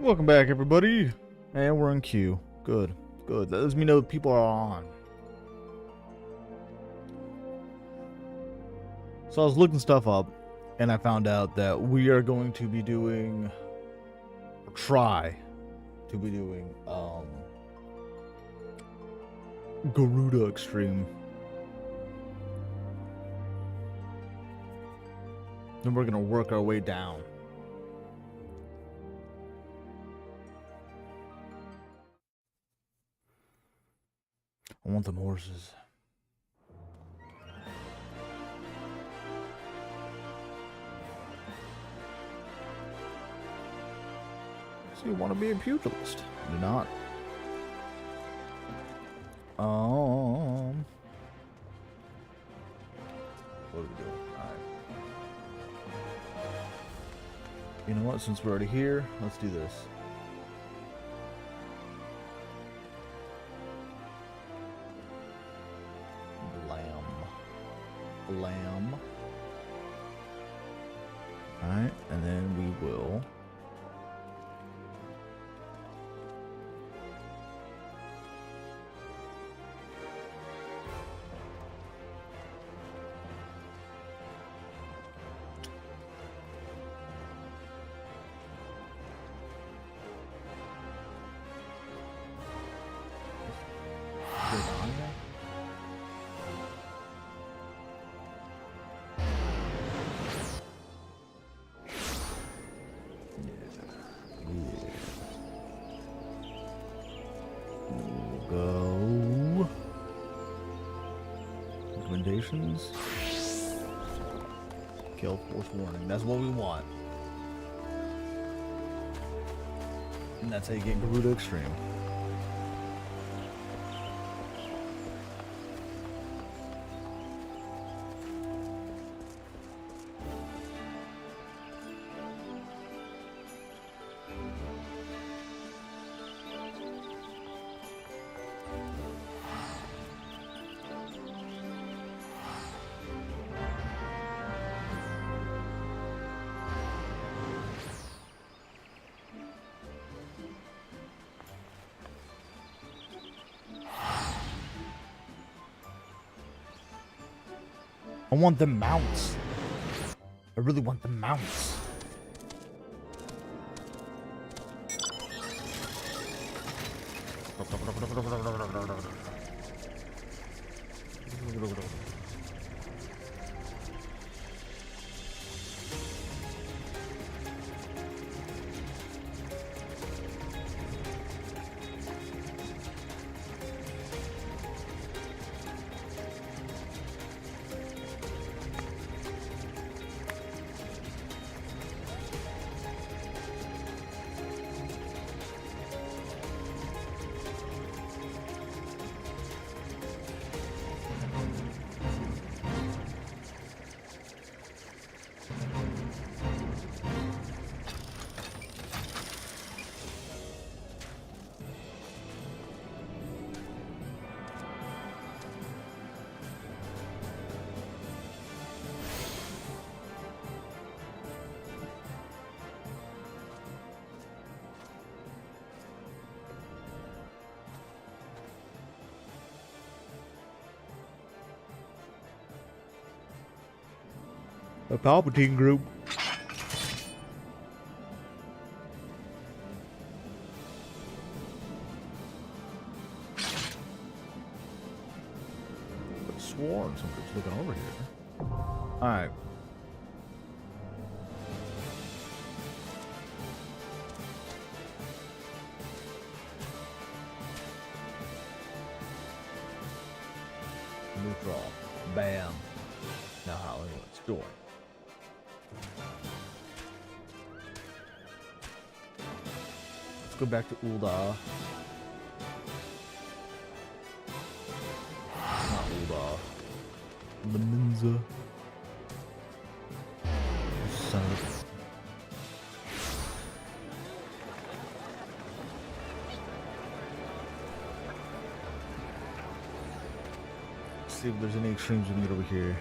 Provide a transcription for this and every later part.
Welcome back, everybody. And we're in queue. Good, good. That lets me know people are on. So I was looking stuff up, and I found out that we are going to be doing, or try to be doing, Garuda Extreme. Then we're gonna work our way down. I want them horses. So you want to be a pugilist? Do not. What are we doing? Alright. You know what? Since we're already here, let's do this. Lamb. Alright, and then we will go. Recommendations. Kill force warning. That's what we want. And that's how you get Garuda Extreme. I want the mounts. I really want the mounts. A Palpatine group. I've sworn somebody's looking over here. Alright. Neutral. Bam. Now how let's do it. Go back to Ulda. Not Ulda. Leminza. Son of a... See if there's any extremes we can get over here.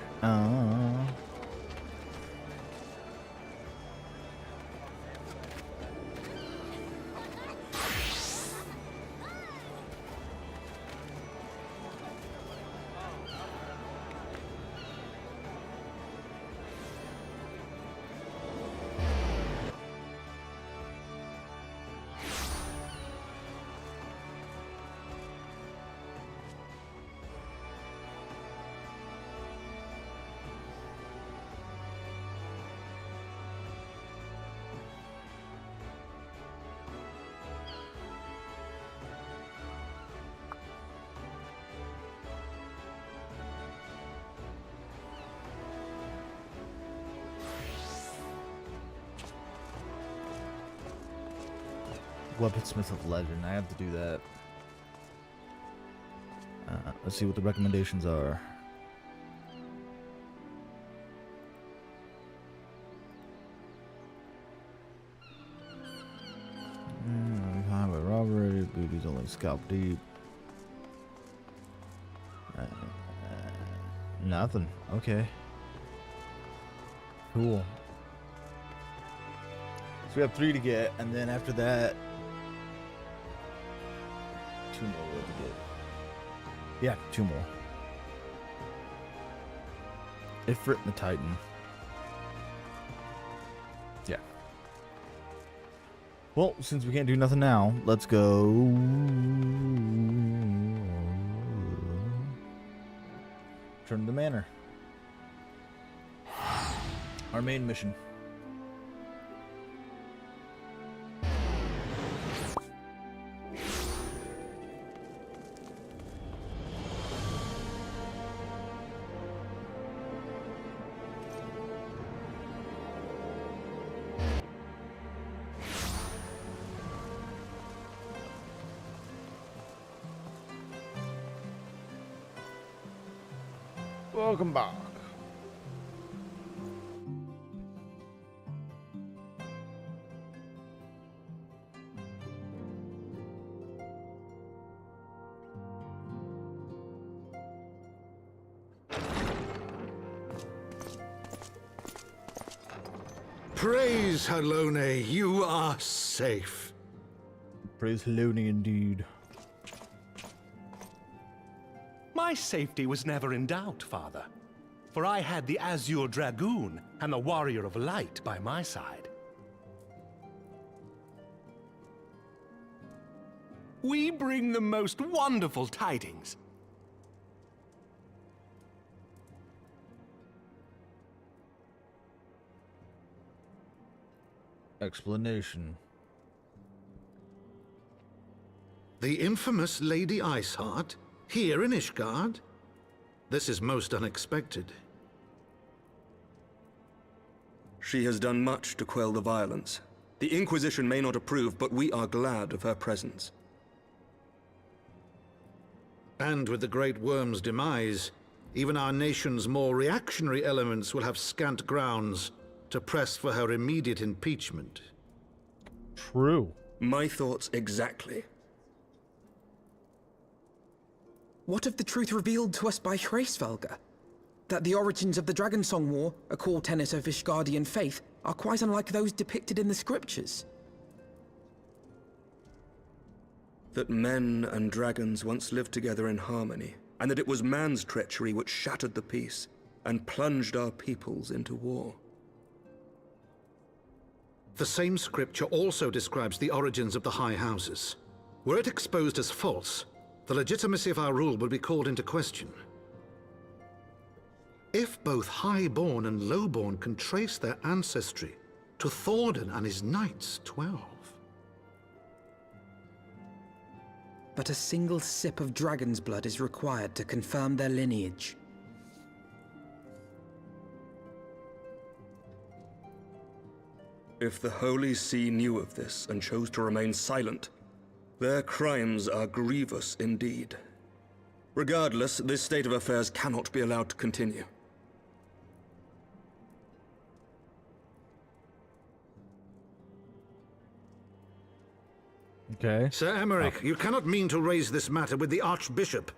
Weaponsmith of Legend. I have to do that. Let's see what the recommendations are. Highway robbery. Booty's only scalp deep. Nothing. Okay. Cool. So we have 3 to get, and then after that, 2 more we have to get. Yeah, 2 more. Ifrit and the Titan. Yeah. Well, since we can't do nothing now, let's go. Turn to the manor. Our main mission. Welcome back. Praise Halone, you are safe. Praise Halone indeed. My safety was never in doubt, Father, for I had the Azure Dragoon and the Warrior of Light by my side. We bring the most wonderful tidings. Explanation. The infamous Lady Iceheart? Here in Ishgard? This is most unexpected. She has done much to quell the violence. The Inquisition may not approve, but we are glad of her presence. And with the Great Worm's demise, even our nation's more reactionary elements will have scant grounds to press for her immediate impeachment. True. My thoughts exactly. What of the truth revealed to us by Hraesvelga? That the origins of the Dragonsong War, a core tenet of Ishgardian faith, are quite unlike those depicted in the scriptures. That men and dragons once lived together in harmony, and that it was man's treachery which shattered the peace and plunged our peoples into war. The same scripture also describes the origins of the High Houses. Were it exposed as false, the legitimacy of our rule would be called into question. If both Highborn and Lowborn can trace their ancestry to Thordan and his Knights 12. But a single sip of dragon's blood is required to confirm their lineage. If the Holy See knew of this and chose to remain silent, their crimes are grievous indeed. Regardless, this state of affairs cannot be allowed to continue. Okay. Sir Emmerich, you cannot mean to raise this matter with the Archbishop.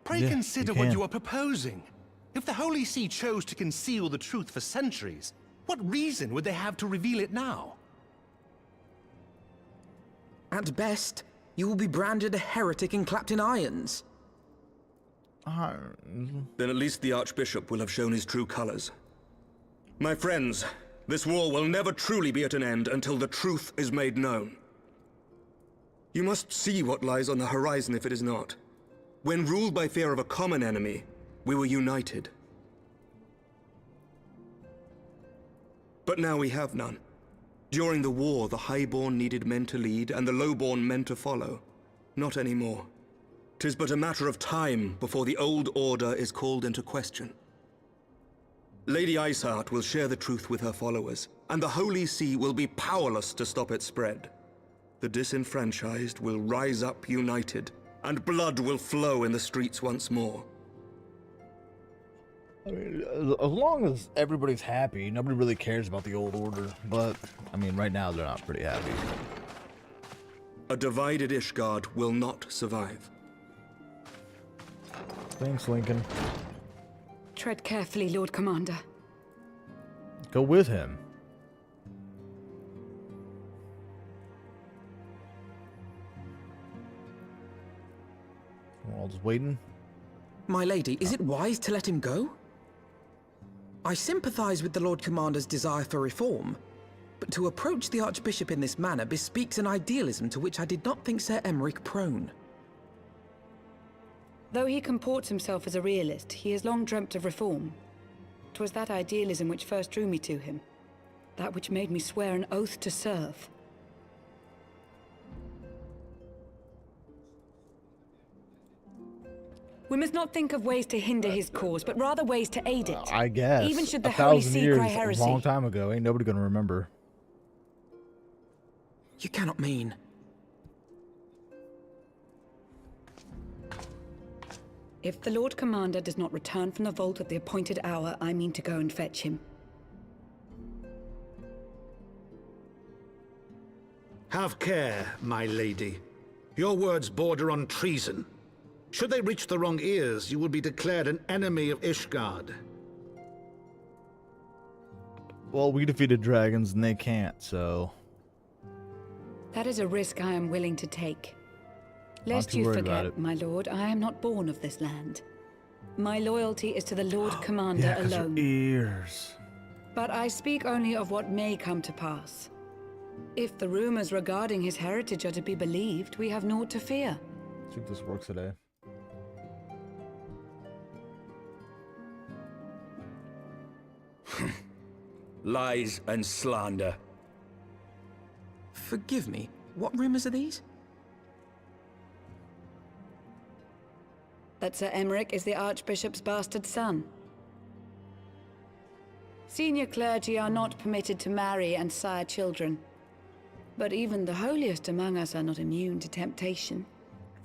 Pray Yeah, consider you what can. you are proposing. If the Holy See chose to conceal the truth for centuries, what reason would they have to reveal it now? At best, you will be branded a heretic and clapped in irons. Then at least the Archbishop will have shown his true colors. My friends, this war will never truly be at an end until the truth is made known. You must see what lies on the horizon if it is not. When ruled by fear of a common enemy, we were united. But now we have none. During the war, the Highborn needed men to lead, and the Lowborn men to follow. Not anymore. 'Tis but a matter of time before the old order is called into question. Lady Iceheart will share the truth with her followers, and the Holy See will be powerless to stop its spread. The disenfranchised will rise up united, and blood will flow in the streets once more. I mean, as long as everybody's happy, nobody really cares about the old order. But, I mean, right now they're not pretty happy. A divided Ishgard will not survive. Thanks, Lincoln. Tread carefully, Lord Commander. Go with him. We're all just waiting. My lady, is it wise to let him go? I sympathize with the Lord Commander's desire for reform, but to approach the Archbishop in this manner bespeaks an idealism to which I did not think Sir Emmerich prone. Though he comports himself as a realist, he has long dreamt of reform. 'Twas that idealism which first drew me to him, that which made me swear an oath to serve. We must not think of ways to hinder his cause, but rather ways to aid it. I guess. Even should the a Holy thousand See years, cry heresy. a long time ago. Ain't nobody gonna remember. You cannot mean... If the Lord Commander does not return from the vault at the appointed hour, I mean to go and fetch him. Have care, my lady. Your words border on treason. Should they reach the wrong ears, you will be declared an enemy of Ishgard. Well, we defeated dragons and they can't, so... That is a risk I am willing to take. Not Lest too you worried about forget, it. my lord, I am not born of this land. My loyalty is to the Lord Commander alone. ears. But I speak only of what may come to pass. If the rumors regarding his heritage are to be believed, we have naught to fear. Let's see if this works today. Lies and slander. Forgive me, what rumors are these? That Sir Emmerich is the Archbishop's bastard son. Senior clergy are not permitted to marry and sire children. But even the holiest among us are not immune to temptation.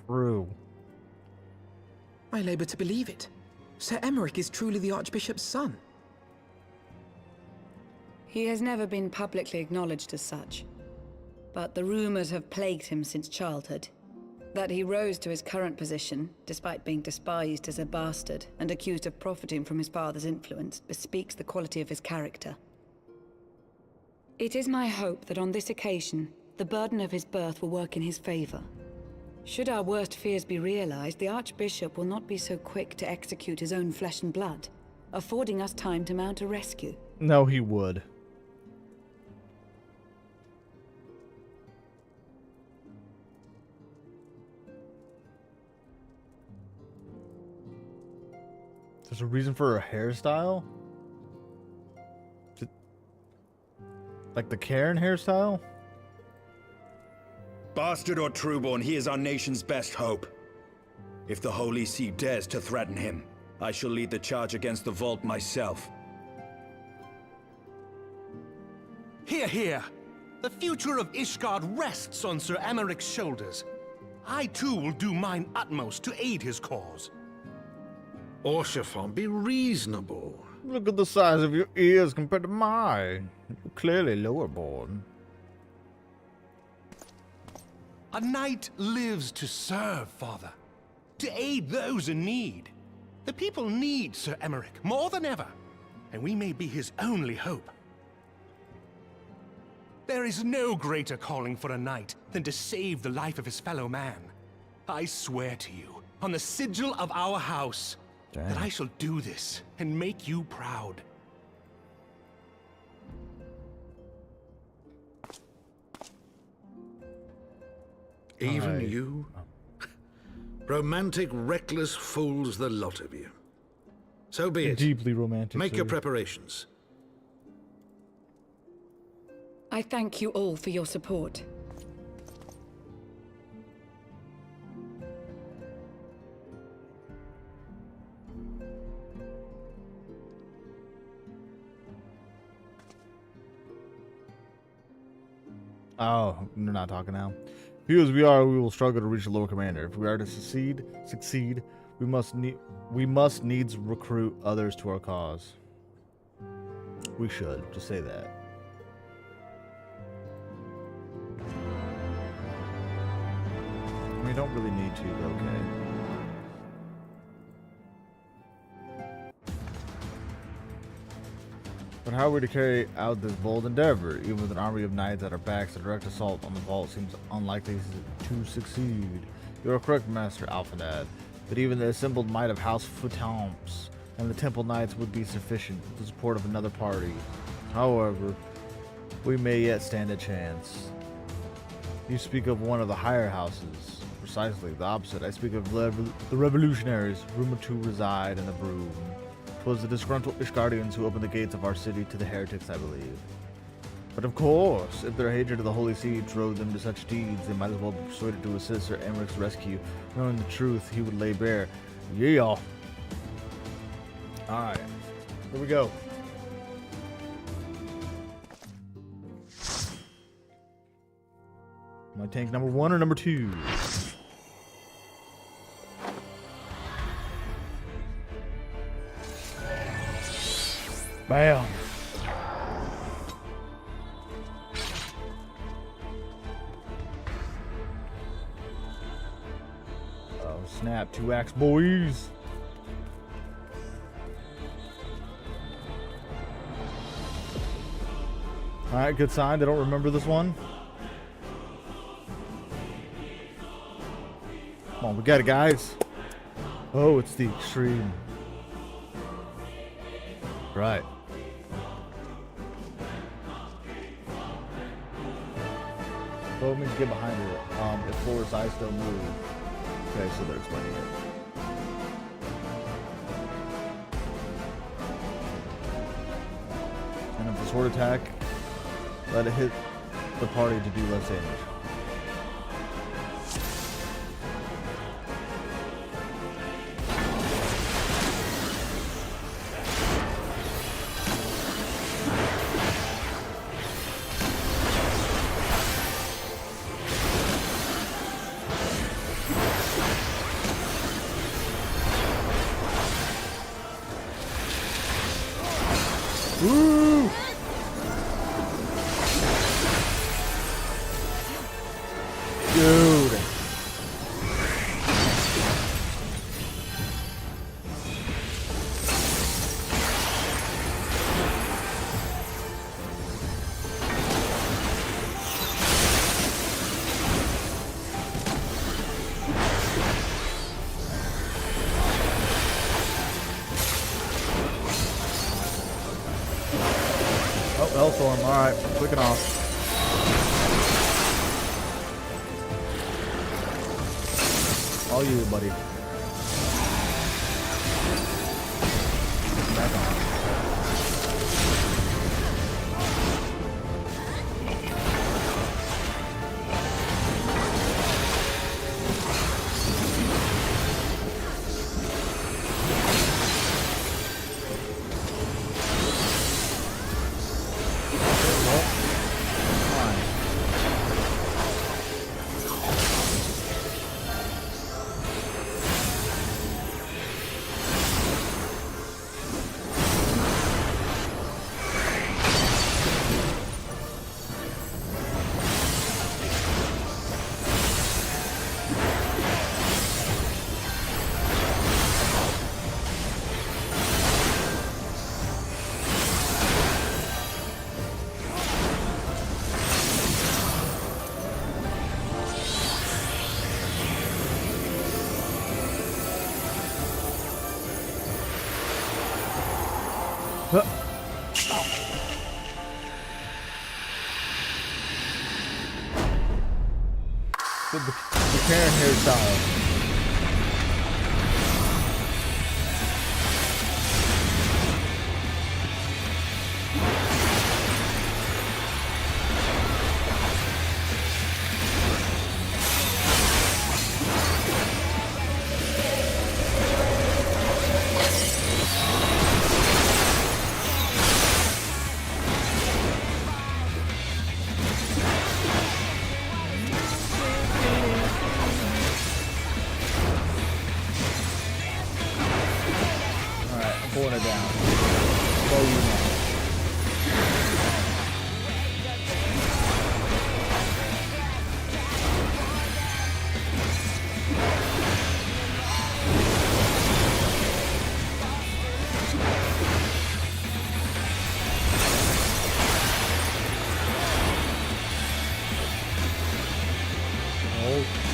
True. I labor to believe it. Sir Emmerich is truly the Archbishop's son. He has never been publicly acknowledged as such. But the rumors have plagued him since childhood. That he rose to his current position, despite being despised as a bastard and accused of profiting from his father's influence, bespeaks the quality of his character. It is my hope that on this occasion, the burden of his birth will work in his favor. Should our worst fears be realized, the Archbishop will not be so quick to execute his own flesh and blood, affording us time to mount a rescue. No, he would. There's a reason for her hairstyle? Like the Karen hairstyle? Bastard or trueborn, he is our nation's best hope. If the Holy See dares to threaten him, I shall lead the charge against the vault myself. Hear, hear! The future of Ishgard rests on Sir Emmerich's shoulders. I too will do mine utmost to aid his cause. Orshafon, be reasonable. Look at the size of your ears compared to mine. You're clearly lower born. A knight lives to serve, Father. To aid those in need. The people need Sir Emmerich more than ever, and we may be his only hope. There is no greater calling for a knight than to save the life of his fellow man. I swear to you, on the sigil of our house, that I shall do this and make you proud. Even you? Romantic, reckless fools, the lot of you. So be it. Deeply romantic. Make your sir. preparations. I thank you all for your support. Oh, we're not talking now. Few as we are, we will struggle to reach the Lord Commander. If we are to succeed, we must needs recruit others to our cause. We should just say that. We don't really need to, but okay. But how are we to carry out this bold endeavor? Even with an army of knights at our backs, a direct assault on the vault seems unlikely to succeed. You are correct, Master Alphanad, but even the assembled might of House Futamps and the Temple Knights would be sufficient with the support of another party. However, we may yet stand a chance. You speak of one of the higher houses. Precisely the opposite. I speak of the revolutionaries, rumored to reside in the Broom. 'Twas the disgruntled Ishgardians who opened the gates of our city to the heretics, I believe. But of course, if their hatred of the Holy See drove them to such deeds, they might as well be persuaded to assist Sir Emeric's rescue, knowing the truth he would lay bare. Yeah. Alright, here we go. My tank number 1 or number 2? Bam. Oh snap, 2-axe boys. Alright, good sign. They don't remember this one. Come on, we got it, guys. Oh, it's the extreme. Right. Bowman's get behind it. If Flora's eyes don't move. Okay, so they're explaining it. And if the sword attack, let it hit the party to do less damage. Woo! Dude. Oh, Hellstorm. Alright, clicking off. All you, buddy. Back on. The Karen hairstyle.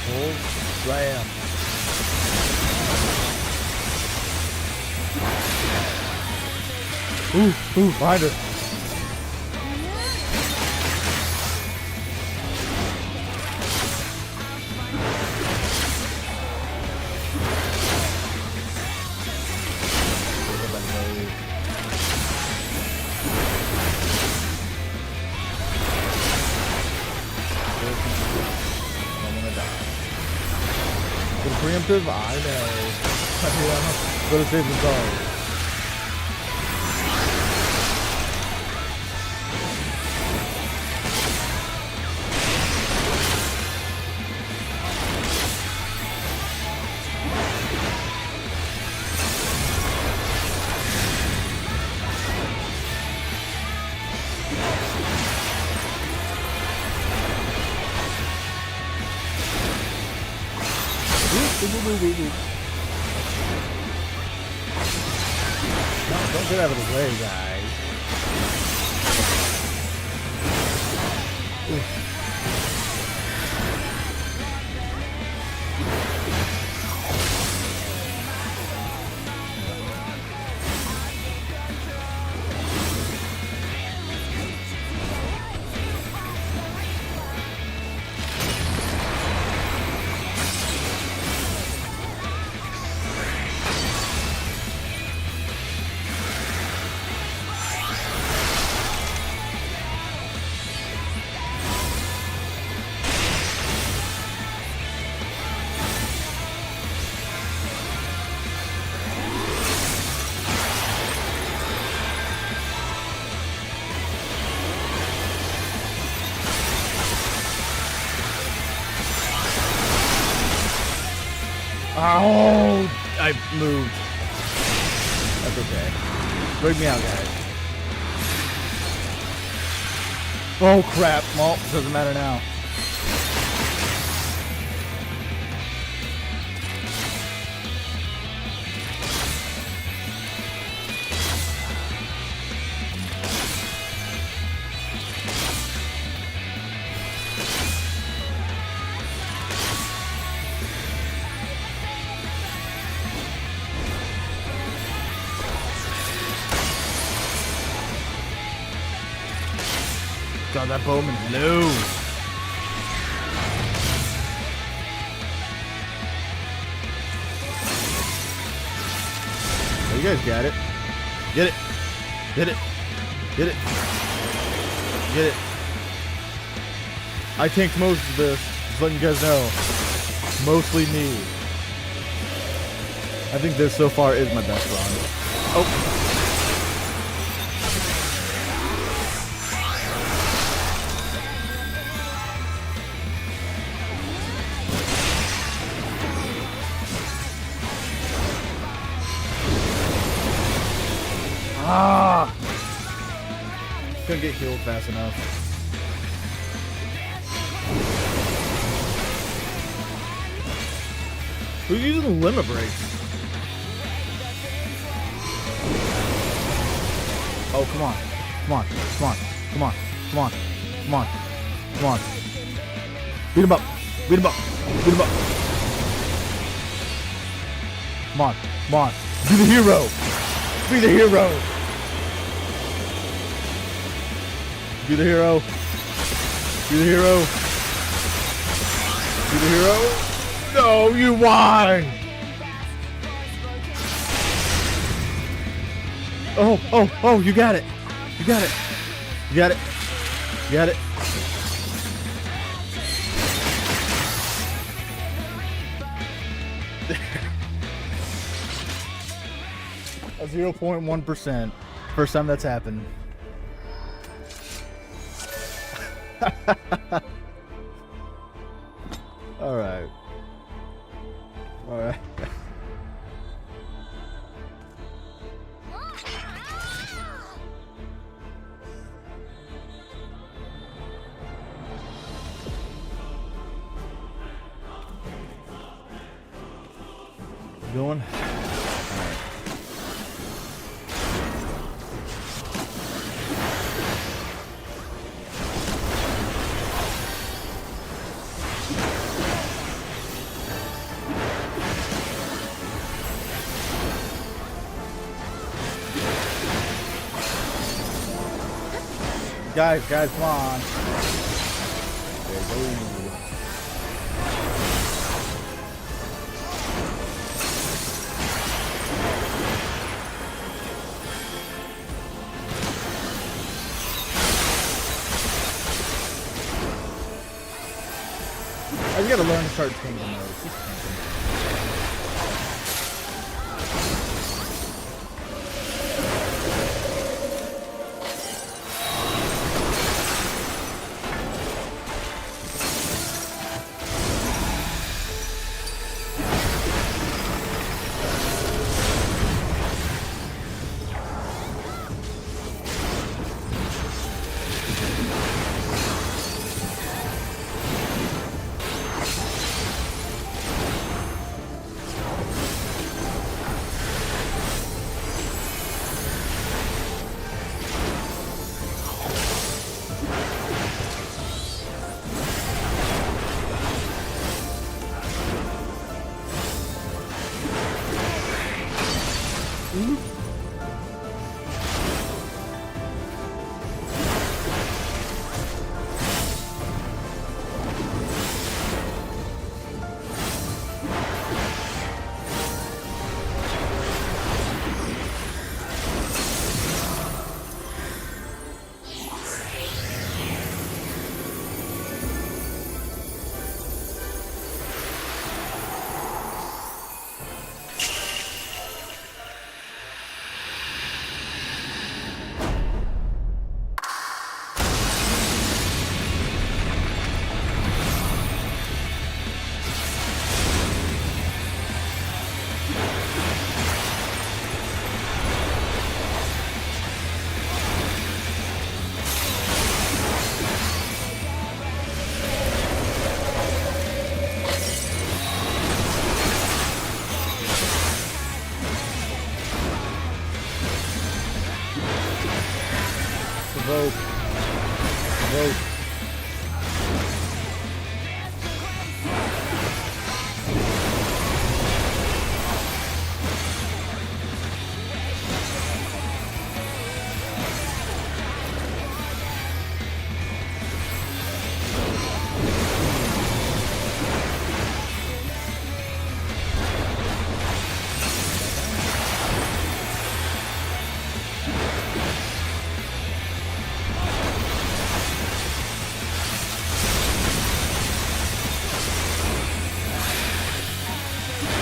Hold. Slam. Ooh, behind her. Preemptive? I know. Yeah, better safe than sorry. No, don't get out of the way, guys. Ooh. Oh, I moved. That's okay. Break me out, guys. Oh, crap. Well, doesn't matter now. God, that Bowman's low. Oh, you guys got it. Get it. Get it. Get it. Get it. I tanked most of this. Just letting you guys know. Mostly me. I think this so far is my best run. Oh. Ah! Couldn't get healed fast enough. Who's using limit breaks? Oh, come on. Come on. Come on. Come on. Come on. Come on. Come on. Beat him up. Beat him up. Beat him up. Come on. Come on. Be the hero. Be the hero. Be the hero. Be the hero. Be the hero. No, you won. Oh, you got it. You got it. You got it. You got it. A 0.1%. First time that's happened. All right. All right. Going. Guys, come on. There you go. I just gotta learn to start changing those. Vote.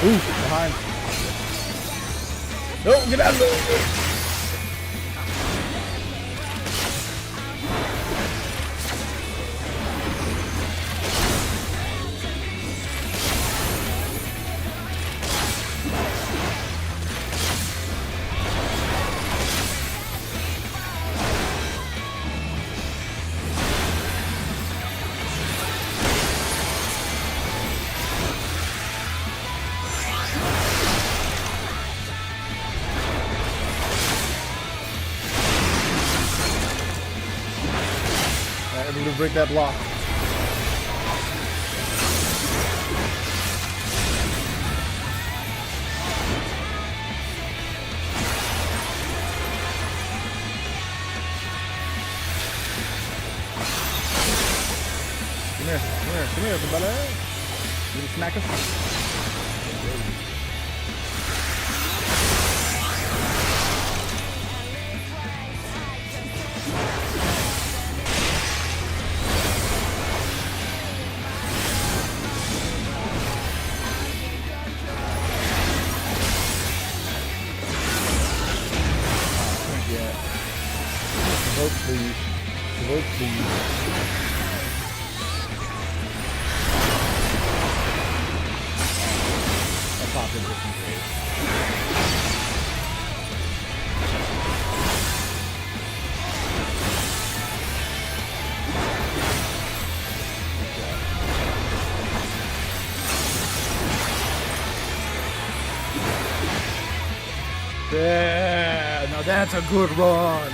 Ooh, behind. No, get out of there. To break that block. Come here, everybody. Little snacker. Vote please. Vote please. I'll pop in just in case. Yeah, now that's a good run.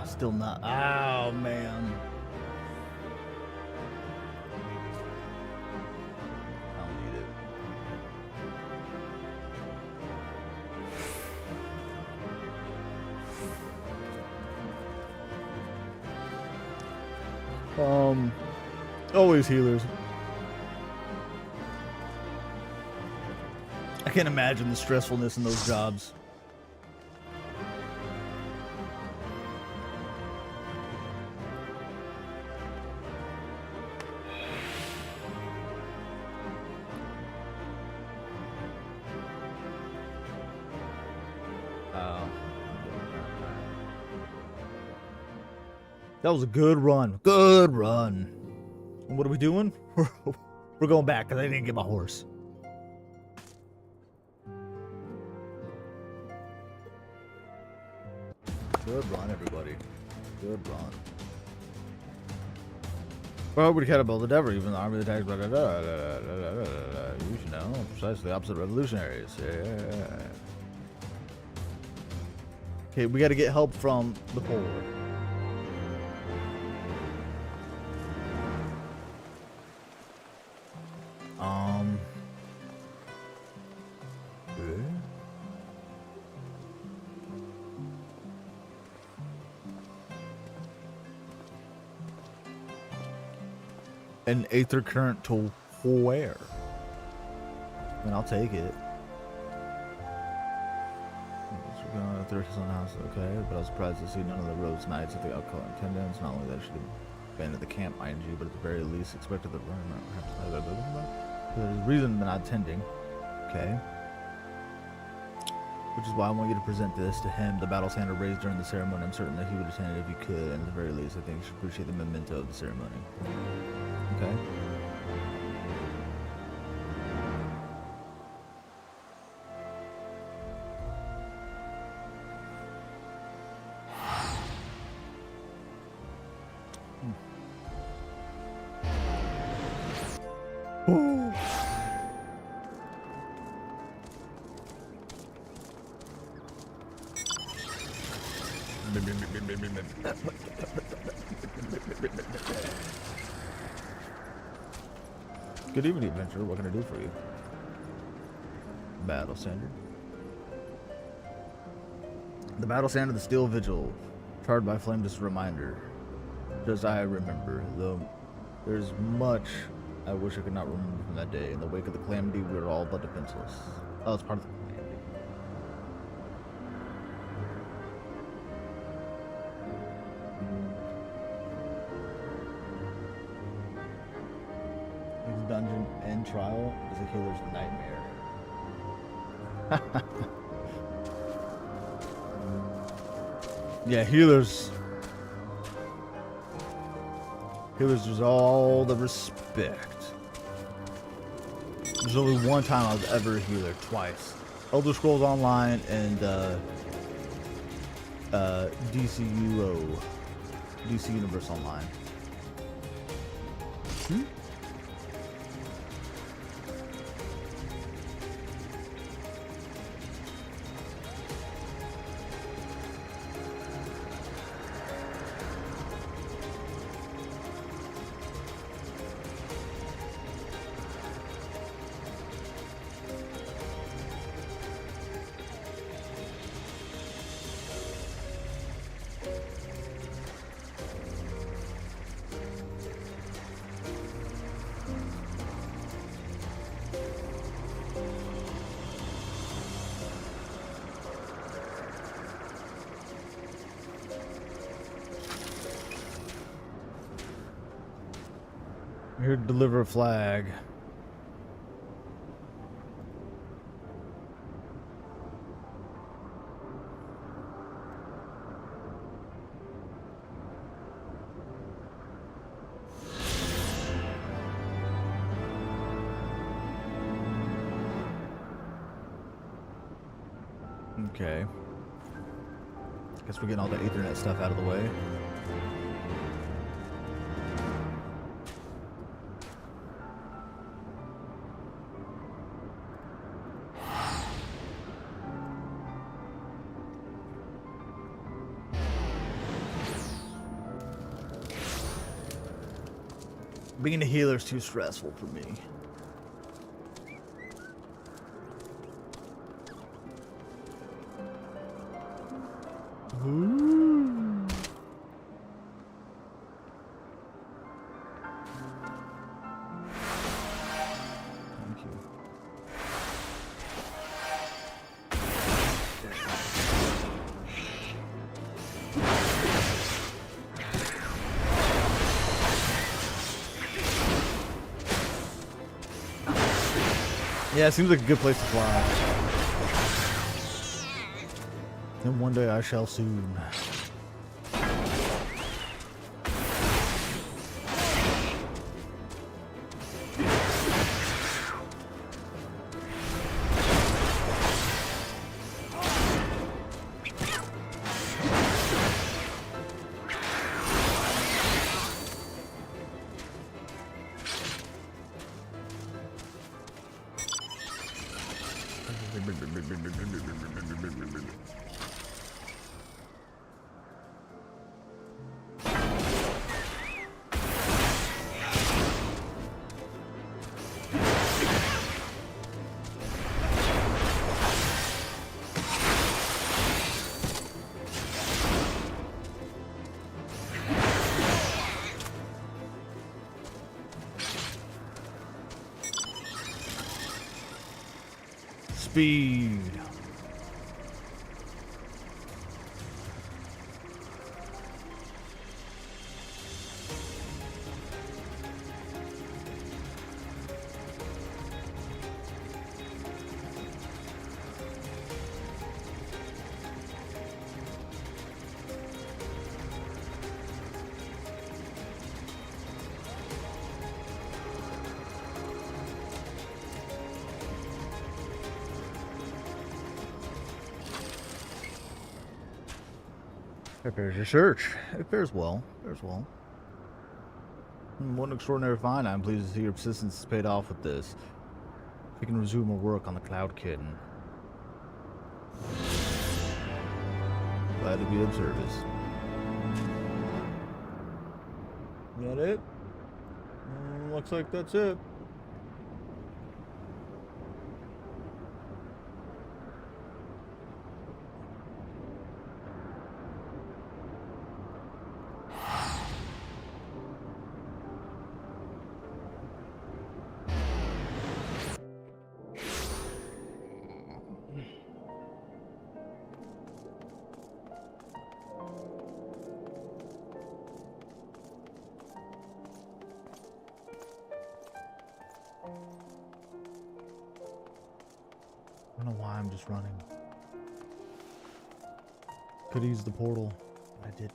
Still not. Oh, man. Always healers. I can't imagine the stressfulness in those jobs. That was a good run. Good run. And what are we doing? We're going back because I didn't get my horse. Good run, everybody. Good run. Well, we kind of build endeavor, even the army attacks. You should know, precisely opposite of revolutionaries. Yeah. Okay, we got to get help from the poor. An aether current to where? And I'll take it. Okay, but I was surprised to see none of the Rose Knights at the outcall attendance. Not only that, should have abandoned the camp, mind you, but at the very least expected the run. There's a reason they're not attending. Okay. Which is why I want you to present this to him. The battle standard raised during the ceremony. I'm certain that he would attend it if he could, and at the very least, I think you should appreciate the memento of the ceremony. Okay. Good evening, adventurer. What can I do for you? Battle standard. The battle standard of the Steel Vigil, charred by flame, just a reminder. Just I remember, though there's much I wish I could not remember from that day. In the wake of the calamity, we were all but defenseless. Oh, it's part of the calamity. Dungeon and trial is a healer's nightmare. Yeah, healers deserve all the respect. There's only one time I was ever a healer, twice. Elder Scrolls Online and DC Universe Online. I'm here to deliver a flag. Okay. Guess we're getting all the Ethernet stuff out of the way. Being a healer is too stressful for me. Yeah, it seems like a good place to fly. And one day I shall soon. Speed. It bears your search. It bears well. Bears well. What an extraordinary find. I'm pleased to see your persistence is paid off with this. We can resume our work on the Cloud Kitten. Glad to be of service. Is that it? Looks like that's it. I don't know why I'm just running. Could use the portal, but I didn't.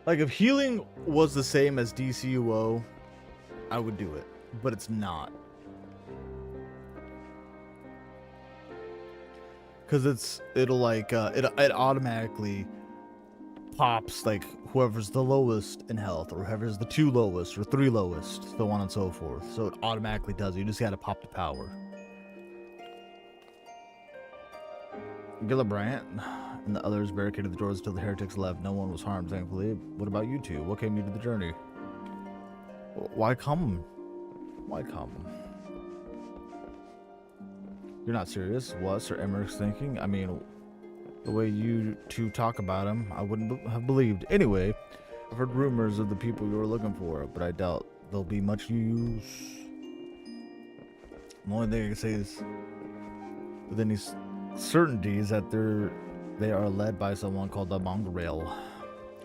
Like, if healing was the same as DCUO, I would do it, but it's not. Because it'll like, it automatically pops, like, whoever's the lowest in health, or whoever's the 2 lowest, or 3 lowest, so on and so forth. So it automatically does it. You just gotta pop the power. Gillibrand and the others barricaded the doors until the heretics left. No one was harmed, thankfully. What about you two? What came you to the journey? Why come? Why come? You're not serious? What Sir Emmerich's thinking? I mean, the way you two talk about him, I wouldn't have believed. Anyway, I've heard rumors of the people you were looking for, but I doubt there'll be much use. The only thing I can say is, with any certainty, is that they are led by someone called the Mongrel.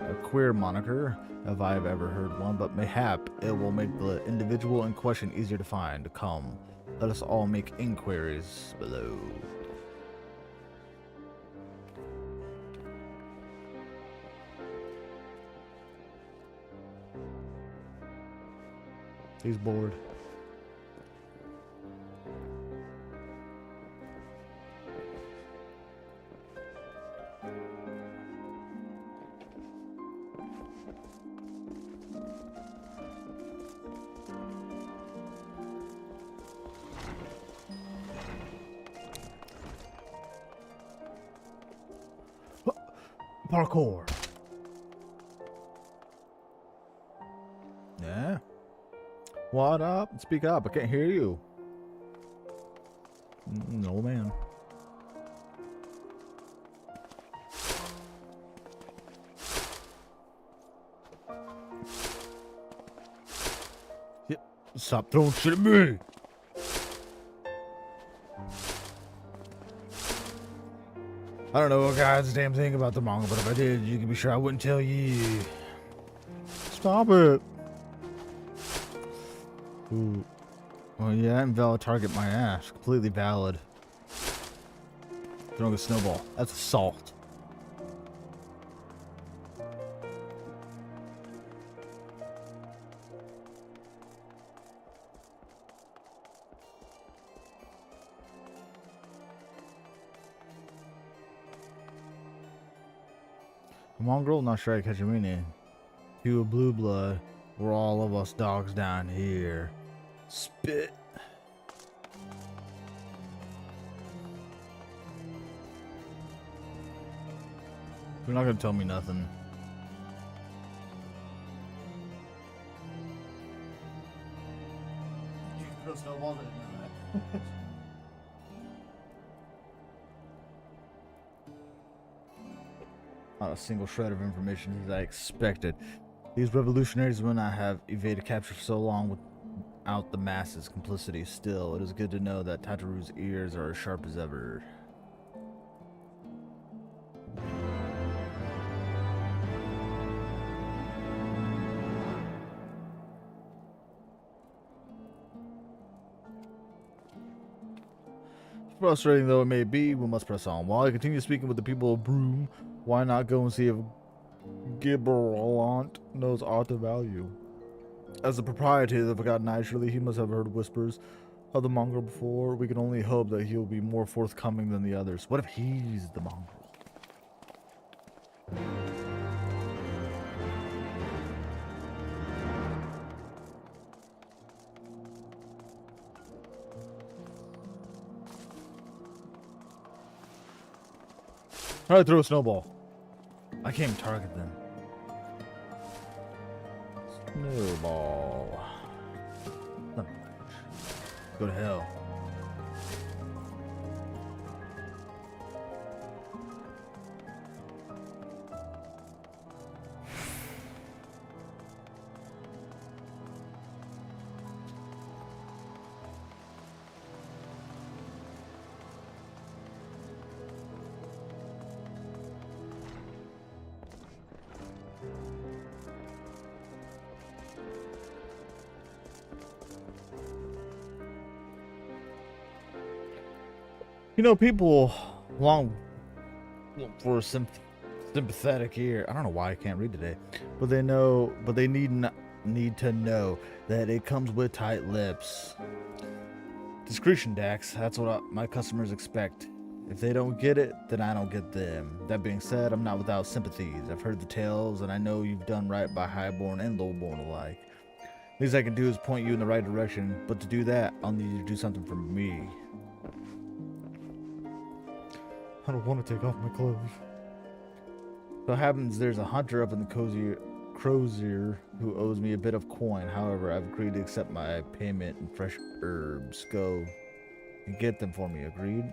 A queer moniker, if I have ever heard one, but mayhap it will make the individual in question easier to find. Come, let us all make inquiries below. He's bored. Parkour. Yeah. What up? Speak up. I can't hear you. No, man. Stop throwing shit at me! I don't know a god's damn thing about the manga, but if I did, you can be sure I wouldn't tell you. Stop it! Ooh. Oh yeah, invalid target my ass. Completely valid. Throwing a snowball. That's assault. A mongrel? Not sure I catch your meaning. You a blue blood. We're all of us dogs down here. Spit. You're not gonna tell me nothing. You can throw snowballs at that. Not a single shred of information as I expected. These revolutionaries would not have evaded capture for so long without the masses' complicity. Still, it is good to know that Tataru's ears are as sharp as ever. Frustrating though it may be, we must press on. While I continue speaking with the people of Broom, why not go and see if Gibberlant knows aught of value? As the proprietor of the Forgotten Eye, surely he must have heard whispers of the mongrel before. We can only hope that he'll be more forthcoming than the others. What if he's the mongrel? How do I throw a snowball? I can't even target them. Snowball. Go to hell. You know, people long for a sympathetic ear. I don't know why I can't read today, but they know, but they need to know that it comes with tight lips. Discretion, Dax. That's what my customers expect. If they don't get it, then I don't get them. That being said, I'm not without sympathies. I've heard the tales, and I know you've done right by highborn and lowborn alike. Least I can do is point you in the right direction, but to do that, I'll need you to do something for me. I don't want to take off my clothes. So it happens there's a hunter up in the Crozier who owes me a bit of coin. However, I've agreed to accept my payment in fresh herbs. Go and get them for me. Agreed?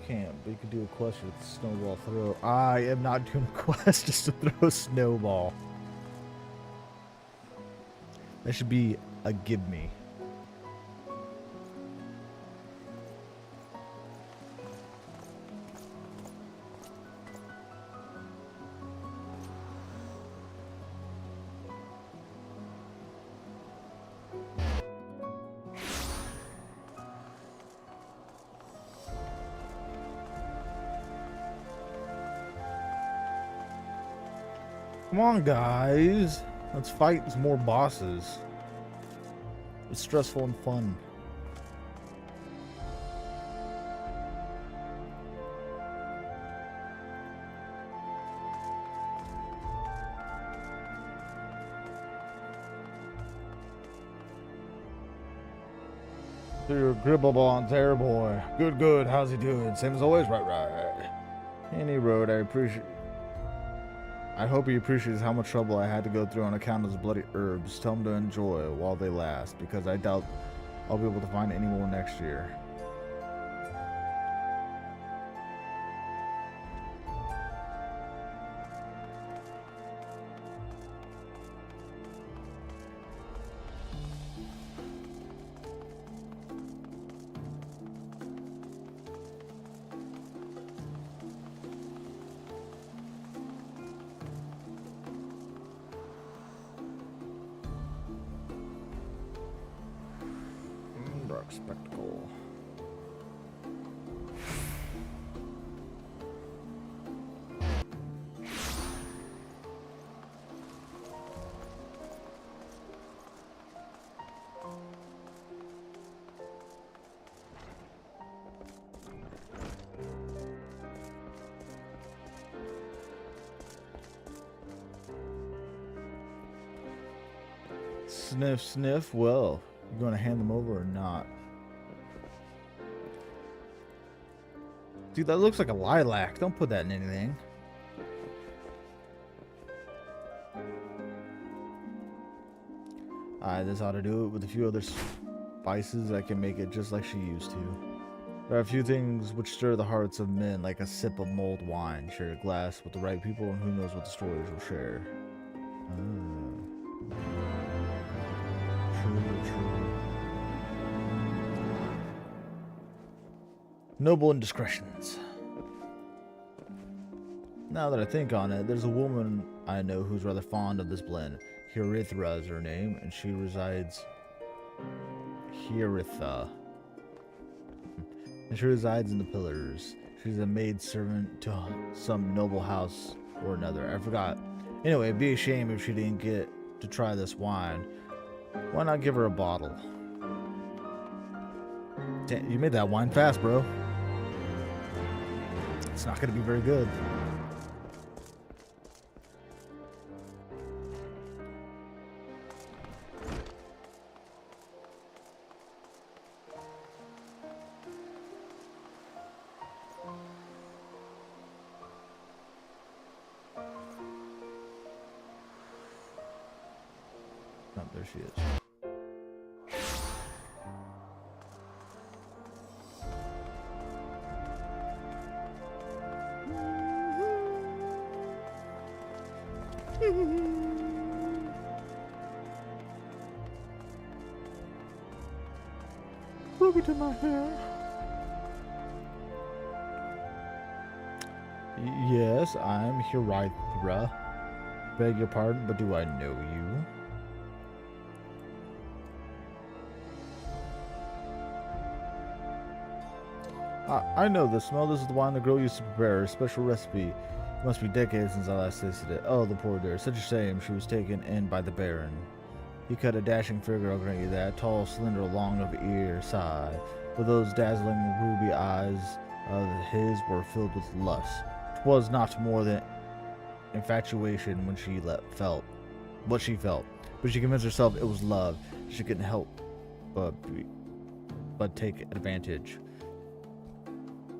Can't, but you can do a quest with snowball throw. I am not doing a quest just to throw a snowball. That should be a give me. Come on, guys. Let's fight some more bosses. It's stressful and fun. Your gribble on there, boy. Good, good. How's he doing? Same as always, right. Any road, I hope he appreciates how much trouble I had to go through on account of his bloody herbs. Tell him to enjoy while they last, because I doubt I'll be able to find any more next year. Dark spectacle. Sniff, sniff. Well, you going to hand them over or not? Dude, that looks like a lilac. Don't put that in anything. Alright, this ought to do it with a few other spices that can make it just like she used to. There are a few things which stir the hearts of men, like a sip of mulled wine. Share a glass with the right people, and who knows what the stories will share. True. Noble indiscretions. Now that I think on it, there's a woman I know who's rather fond of this blend. Hiritha is her name, and she resides... Hiritha. And she resides in the Pillars. She's a maid servant to some noble house or another. I forgot. Anyway, it'd be a shame if she didn't get to try this wine. Why not give her a bottle? Damn, you made that wine fast, bro. It's not going to be very good. Oh, there she is. Look at my hair. Yes, I'm Hiritha. Beg your pardon, but do I know you? I know the smell. This is the wine the girl used to prepare. A special recipe. It must be decades since I last tasted it. Oh, the poor dear. Such a shame. She was taken in by the Baron. He cut a dashing figure, I'll grant you that. Tall, slender, long of ear, side. But those dazzling ruby eyes of his were filled with lust. 'Twas not more than infatuation when she felt what she felt. But she convinced herself it was love. She couldn't help but take advantage.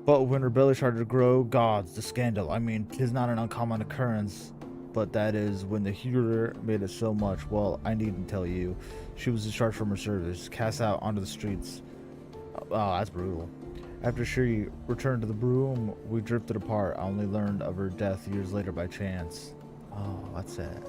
But when her belly started to grow, gods, the scandal. I mean, 'tis not an uncommon occurrence, but that is when the heater made it so much. Well, I needn't tell you. She was discharged from her service, cast out onto the streets. Oh, that's brutal. After she returned to the broom, we drifted apart. I only learned of her death years later by chance. Oh, that's sad.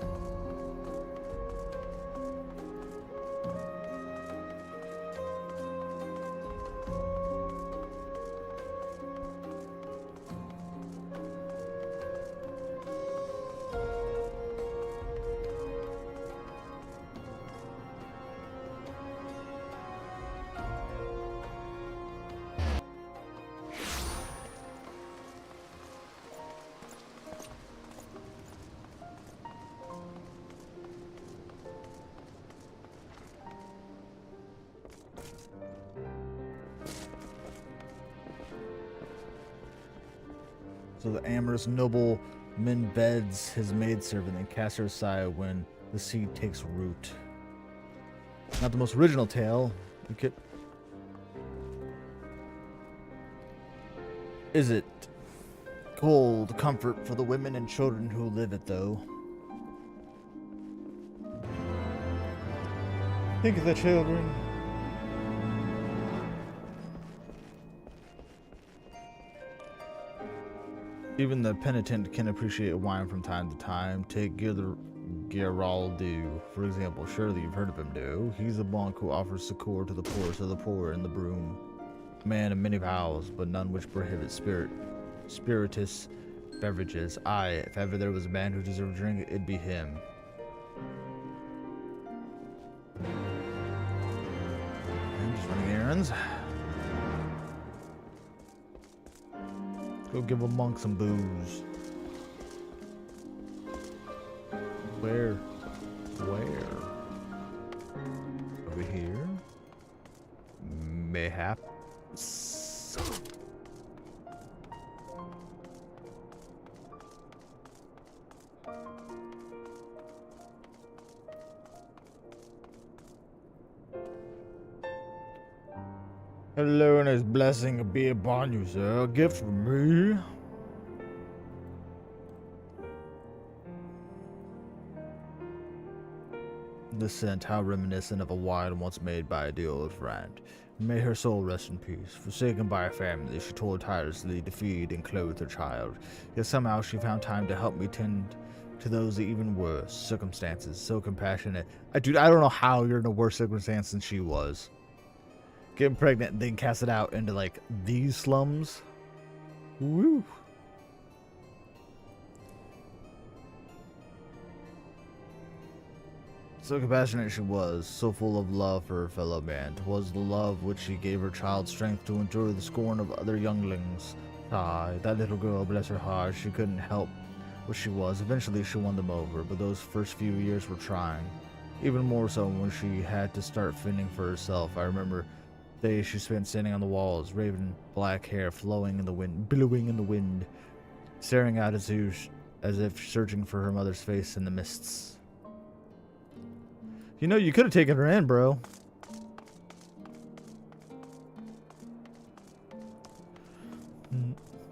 So the amorous nobleman beds his maidservant and casts her aside when the seed takes root. Not the most original tale. Is it cold comfort for the women and children who live it, though? Think of the children. Even the penitent can appreciate wine from time to time. Take Geraldo, for example. Surely you've heard of him, no? He's a monk who offers succor to the poorest of the poor in the broom. A man of many vows, but none which prohibit spirituous beverages. Aye, if ever there was a man who deserved a drink, it'd be him. I'm just running errands. Go give a monk some booze. Where? Over here? Mayhaps. Hello and his blessing be upon you, sir. A gift from me. The scent, how reminiscent of a wine once made by a dear old friend. May her soul rest in peace. Forsaken by her family, she toiled tirelessly to feed and clothe her child. Yet somehow she found time to help me tend to those even worse circumstances. So compassionate. Dude, I don't know how you're in a worse circumstance than she was. Getting pregnant and then cast it out into like these slums. Woo. So compassionate she was, so full of love for her fellow man. 'Twas the love which she gave her child strength to endure the scorn of other younglings. Aye, that little girl, bless her heart, she couldn't help what she was. Eventually she won them over, but those first few years were trying. Even more so when she had to start fending for herself. I remember days she spent standing on the walls, raven black hair flowing in the wind, billowing in the wind, staring out as if searching for her mother's face in the mists. You know, you could have taken her in, bro.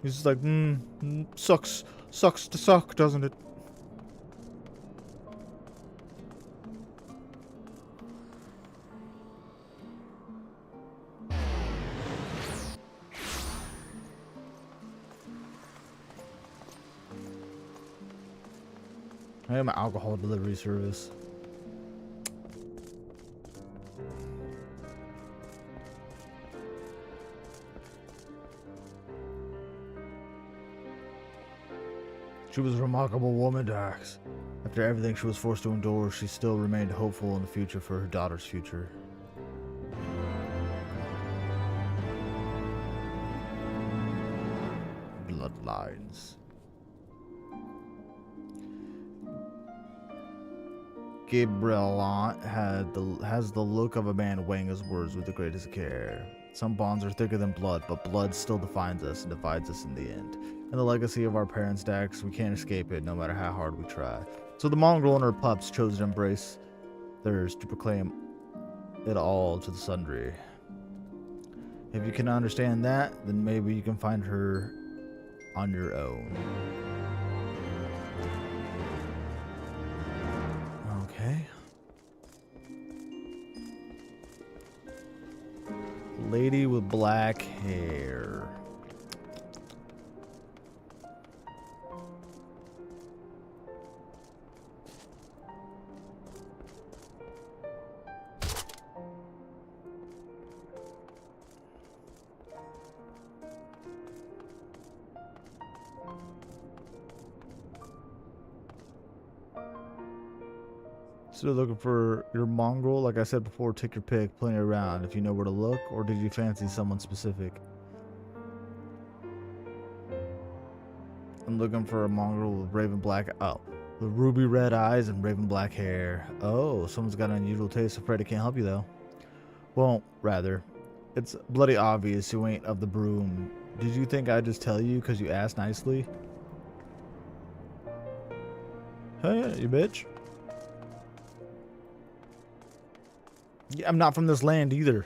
He's just like, sucks to suck, doesn't it? I am an alcohol delivery service. She was a remarkable woman, Dax. After everything she was forced to endure, she still remained hopeful in the future for her daughter's future. Bloodlines. Gabriellant has the look of a man weighing his words with the greatest care. Some bonds are thicker than blood, but blood still defines us and divides us in the end. And the legacy of our parents, Dax, we can't escape it no matter how hard we try. So the mongrel and her pups chose to embrace theirs to proclaim it all to the sundry. If you can understand that, then maybe you can find her on your own. Okay. Lady with black hair. Still looking for your mongrel? Like I said before, take your pick, plenty around if you know where to look, or did you fancy someone specific? I'm looking for a mongrel with raven black, with ruby red eyes and raven black hair. Oh, someone's got an unusual taste. Afraid I can't help you though. Well, rather, it's bloody obvious you ain't of the broom. Did you think I'd just tell you because you asked nicely? Hey, you bitch. Yeah, I'm not from this land either.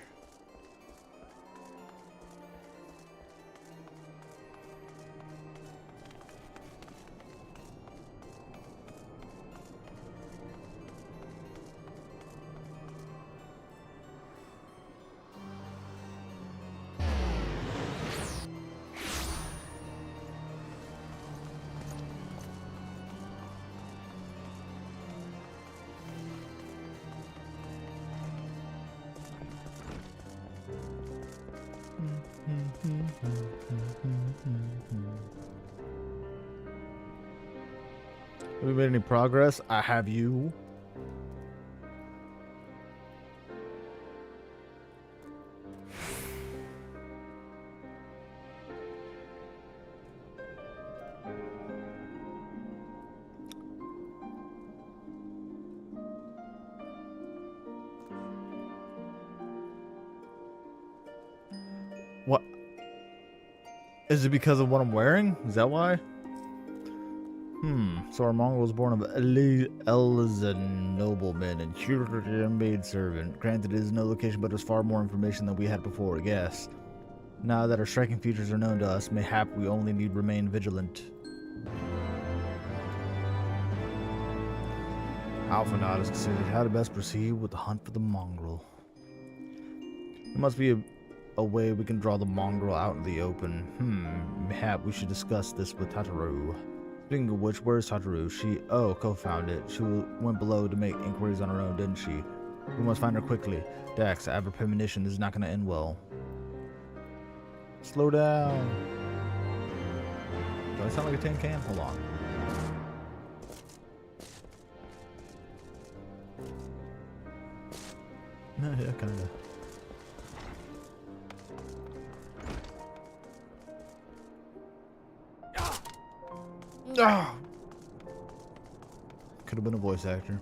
Have we made any progress? I have you. What? Is it because of what I'm wearing? Is that why? So our Mongol was born of Elza nobleman and Churka maidservant. Granted, it is no location, but there's far more information than we had before, yes. Now that our striking features are known to us, mayhap we only need remain vigilant. Alpha Knot is considered how to best proceed with the hunt for the mongrel. There must be a way we can draw the mongrel out in the open. Mayhap we should discuss this with Tataru. Speaking of which, where's Tataru? She, co-found it. She went below to make inquiries on her own, didn't she? We must find her quickly. Dax, I have a premonition this is not going to end well. Slow down. Do I sound like a tin can? Hold on. Yeah, kinda. Ah! Could have been a voice actor.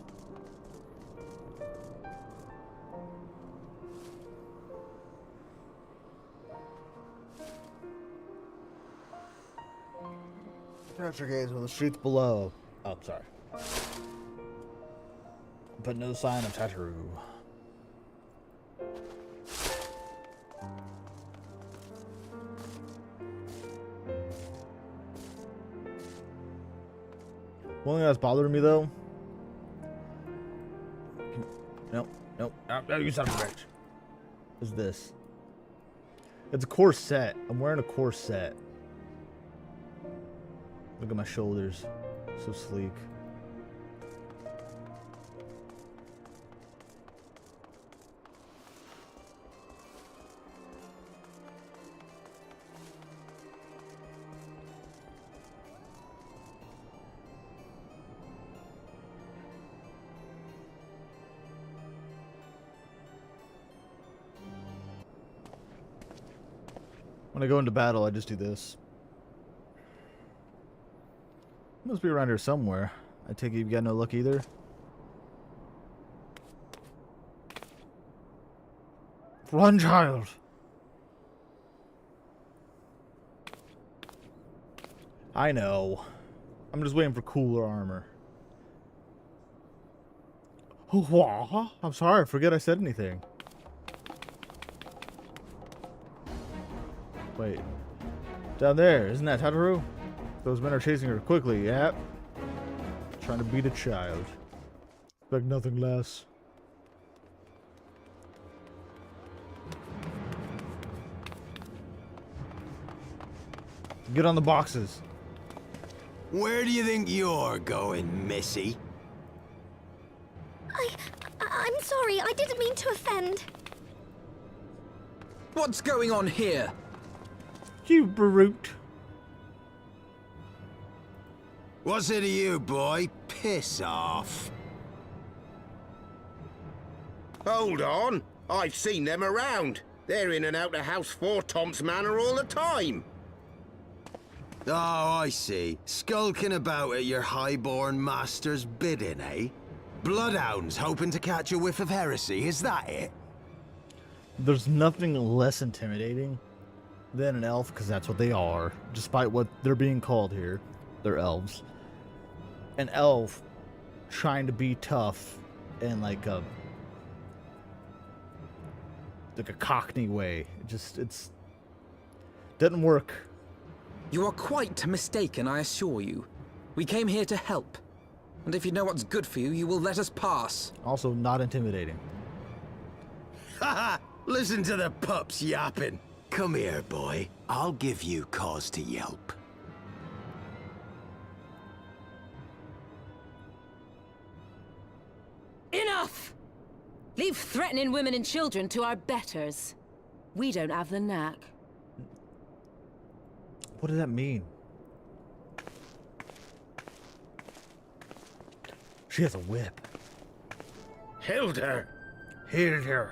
Capture gaze on the streets below. Oh, sorry. But no sign of Tataru. One thing that's bothering me though. Nope. No, you son of a bitch. Is this? It's a corset. I'm wearing a corset. Look at my shoulders. So sleek. When I go into battle, I just do this. Must be around here somewhere. I take it you've got no luck either. Run, child! I know. I'm just waiting for cooler armor. I'm sorry, I forget I said anything. Wait. Down there, isn't that Tataru? Those men are chasing her quickly, yep. Trying to beat a child. Expect nothing less. Get on the boxes. Where do you think you're going, Missy? I'm sorry, I didn't mean to offend. What's going on here? You brute. What's it to you, boy? Piss off. Hold on. I've seen them around. They're in and out of House Four Tom's Manor all the time. Oh, I see. Skulking about at your highborn master's bidding, eh? Bloodhounds hoping to catch a whiff of heresy, is that it? There's nothing less intimidating than an elf, because that's what they are. Despite what they're being called here, they're elves. An elf trying to be tough in like a cockney way. It's doesn't work. You are quite mistaken, I assure you. We came here to help. And if you know what's good for you, you will let us pass. Also not intimidating. Haha! Listen to the pups yapping. Come here, boy. I'll give you cause to yelp. Enough! Leave threatening women and children to our betters. We don't have the knack. What does that mean? She has a whip. Hilda! Here.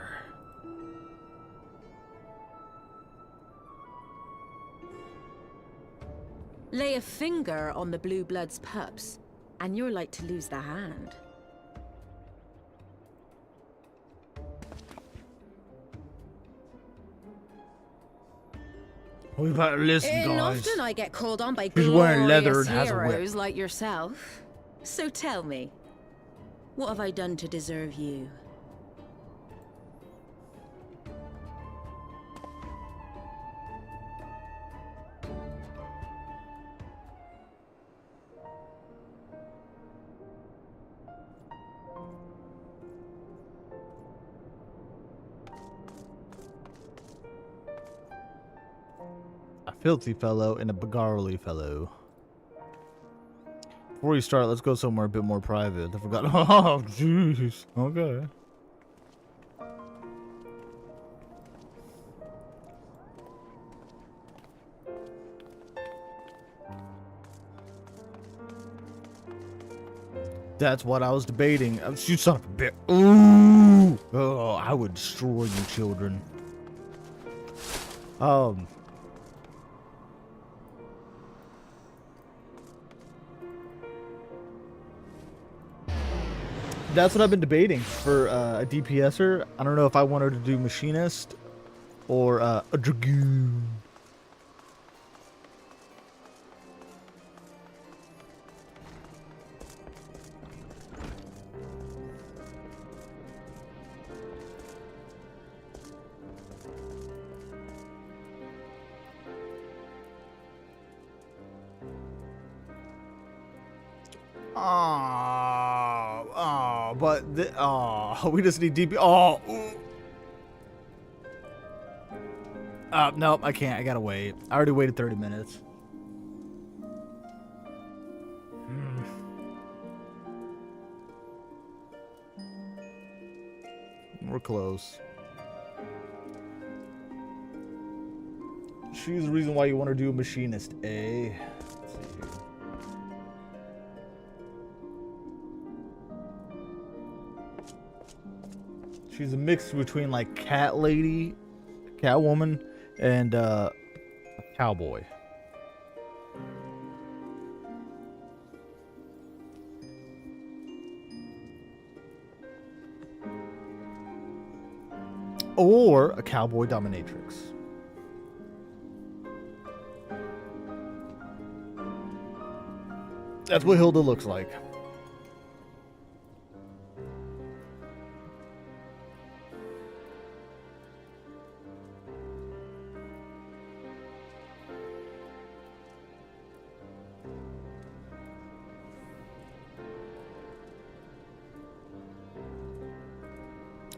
Lay a finger on the blue blood's pups, and you're like to lose the hand. We better listen, And guys. often I get called on by She's wearing leather glorious and has a whip. heroes like yourself. So tell me, what have I done to deserve you? A filthy fellow and a beggarly fellow. Before we start, let's go somewhere a bit more private. I forgot. Oh, jeez. Okay. That's what I was debating. You son of a bitch. Ooh. Oh, I would destroy you, children. That's what I've been debating for a DPSer. I don't know if I wanted to do machinist or a dragoon. But we just need DP. Nope, I can't. I gotta wait. I already waited 30 minutes. We're close. She's the reason why you want to do a machinist, eh? Let's see here. She's a mix between like cat lady, Catwoman, and a cowboy. Or a cowboy dominatrix. That's what Hilda looks like.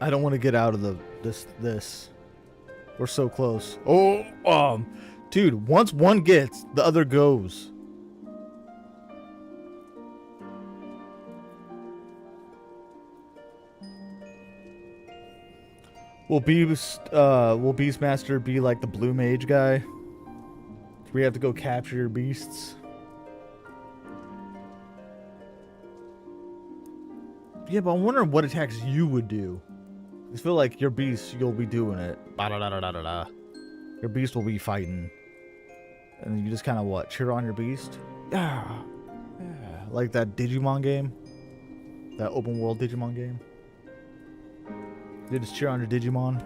I don't want to get out of this. We're so close. Oh, dude, once one gets, the other goes. Will Beastmaster be like the blue mage guy? We have to go capture your beasts. Yeah, but I'm wondering what attacks you would do. I feel like your beast, you'll be doing it. Your beast will be fighting. And you just kind of what? Cheer on your beast? Yeah. Like that Digimon game. That open world Digimon game. You just cheer on your Digimon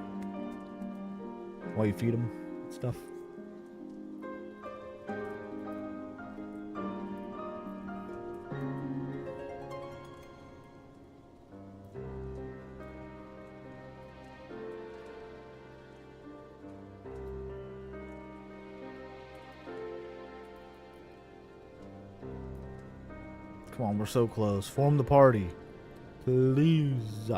while you feed them and stuff. Come on, we're so close. Form the party. Please.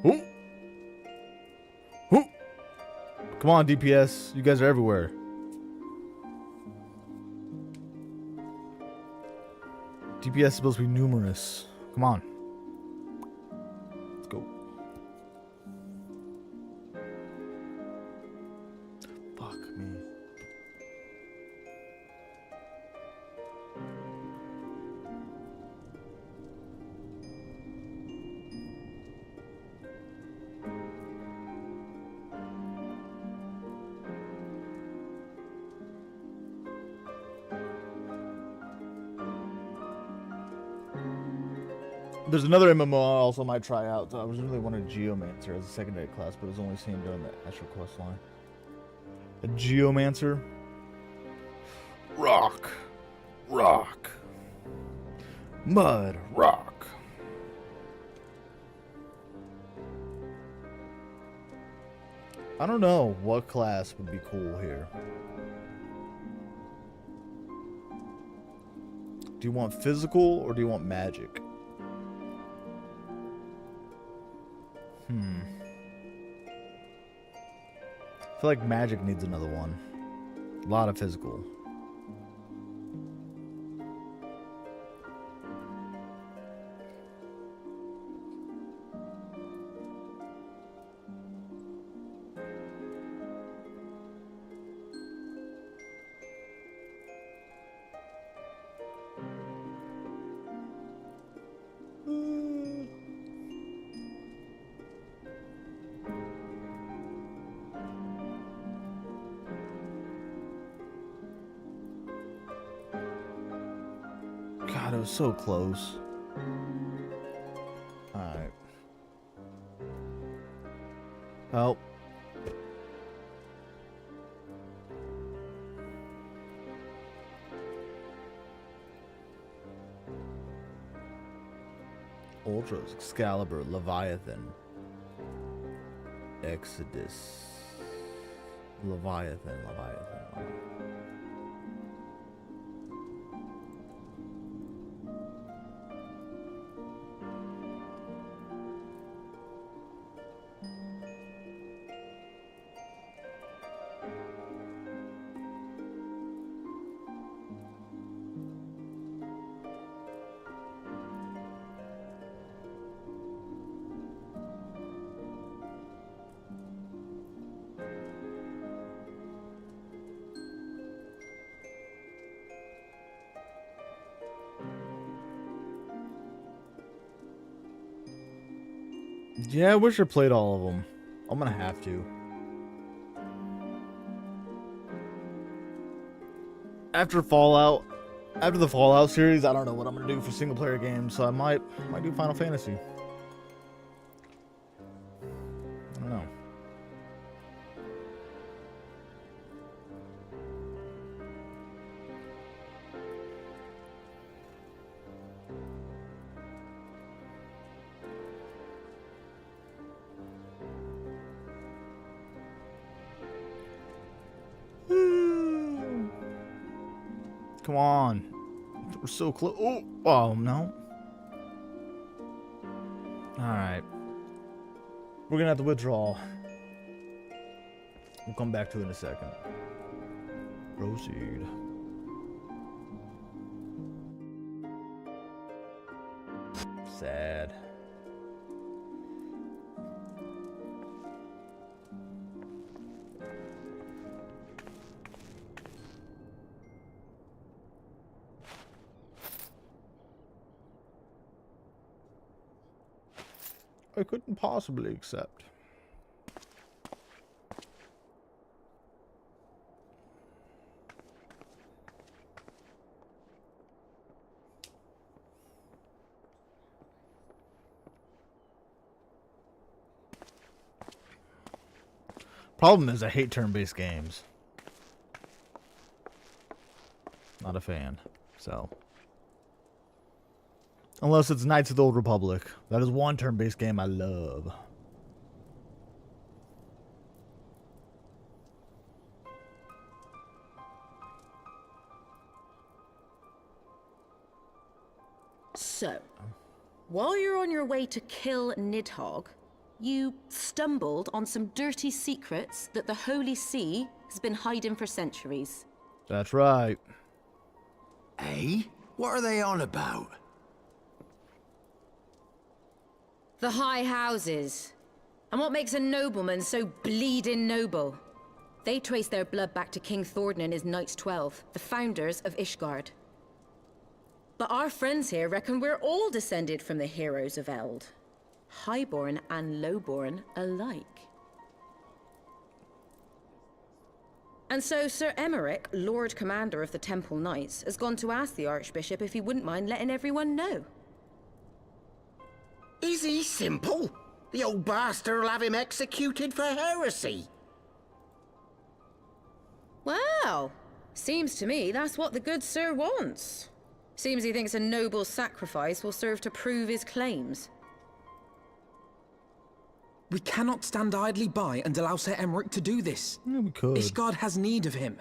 Ooh. Ooh. Come on, DPS. You guys are everywhere. DPS is supposed to be numerous. Come on. Let's go. Fuck me. There's another MMO I also might try out. I originally wanted Geomancer as a secondary class, but it was only seen during the Astral Quest line. A Geomancer. Rock. Rock. Mud. Rock. I don't know what class would be cool here. Do you want physical or do you want magic? I feel like magic needs another one. A lot of physical. God, it was so close. Alright. Oh. Ultras, Excalibur, Leviathan. Exodus. Leviathan. Yeah, I wish I played all of them. I'm gonna have to. After the Fallout series, I don't know what I'm gonna do for single player games, so I might do Final Fantasy. I don't know. Come on. We're so close. Oh, no. Alright. We're gonna have to withdraw. We'll come back to it in a second. Proceed. Sad. I couldn't possibly accept. Problem is, I hate turn-based games. Not a fan, so. Unless it's Knights of the Old Republic. That is one turn-based game I love. So, while you're on your way to kill Nidhogg, you stumbled on some dirty secrets that the Holy See has been hiding for centuries. That's right. Eh? What are they on about? The high houses. And what makes a nobleman so bleeding noble? They trace their blood back to King Thordan and his Knights 12, the founders of Ishgard. But our friends here reckon we're all descended from the heroes of Eld. Highborn and lowborn alike. And so Sir Emmerich, Lord Commander of the Temple Knights, has gone to ask the Archbishop if he wouldn't mind letting everyone know. Is he simple? The old bastard will have him executed for heresy. Well, seems to me that's what the good sir wants. Seems he thinks a noble sacrifice will serve to prove his claims. We cannot stand idly by and allow Sir Emmerich to do this. Yeah, we could. Ishgard has need of him.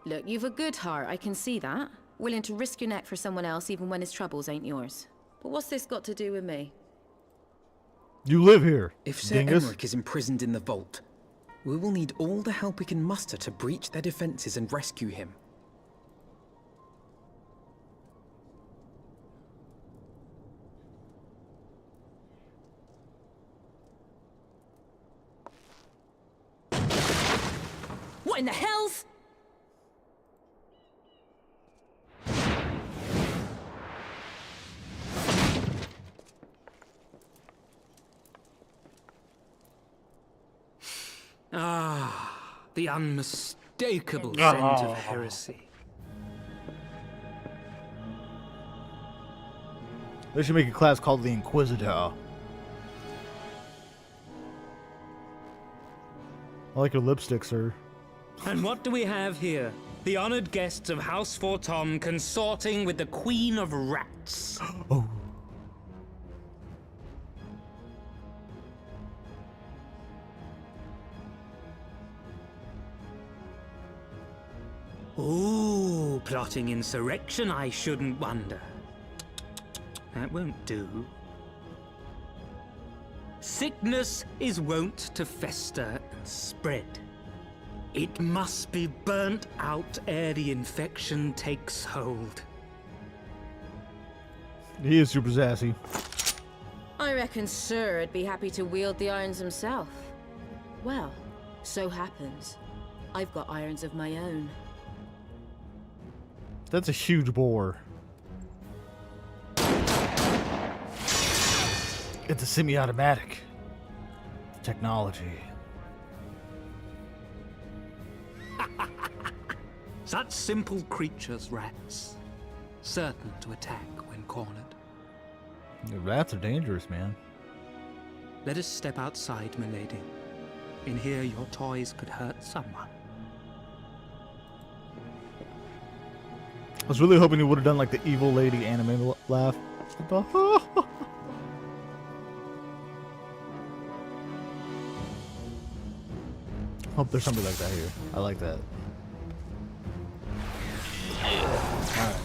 Look, you've a good heart, I can see that. Willing to risk your neck for someone else even when his troubles ain't yours. But what's this got to do with me? You live here, If Sir dingus. Emmerich is imprisoned in the vault, we will need all the help we can muster to breach their defenses and rescue him. What in the hell's... Ah, the unmistakable scent of heresy. They should make a class called the Inquisitor. I like your lipstick, sir. And what do we have here? The honored guests of House Fortom consorting with the Queen of Rats. Oh. Ooh, plotting insurrection, I shouldn't wonder. That won't do. Sickness is wont to fester and spread. It must be burnt out ere the infection takes hold. He is super sassy. I reckon Sir would be happy to wield the irons himself. Well, so happens. I've got irons of my own. That's a huge bore. It's a semi-automatic technology. Such simple creatures, rats. Certain to attack when cornered. The rats are dangerous, man. Let us step outside, milady. In here, your toys could hurt someone. I was really hoping he would have done like the evil lady anime laugh. Hope there's something like that here. I like that. Alright.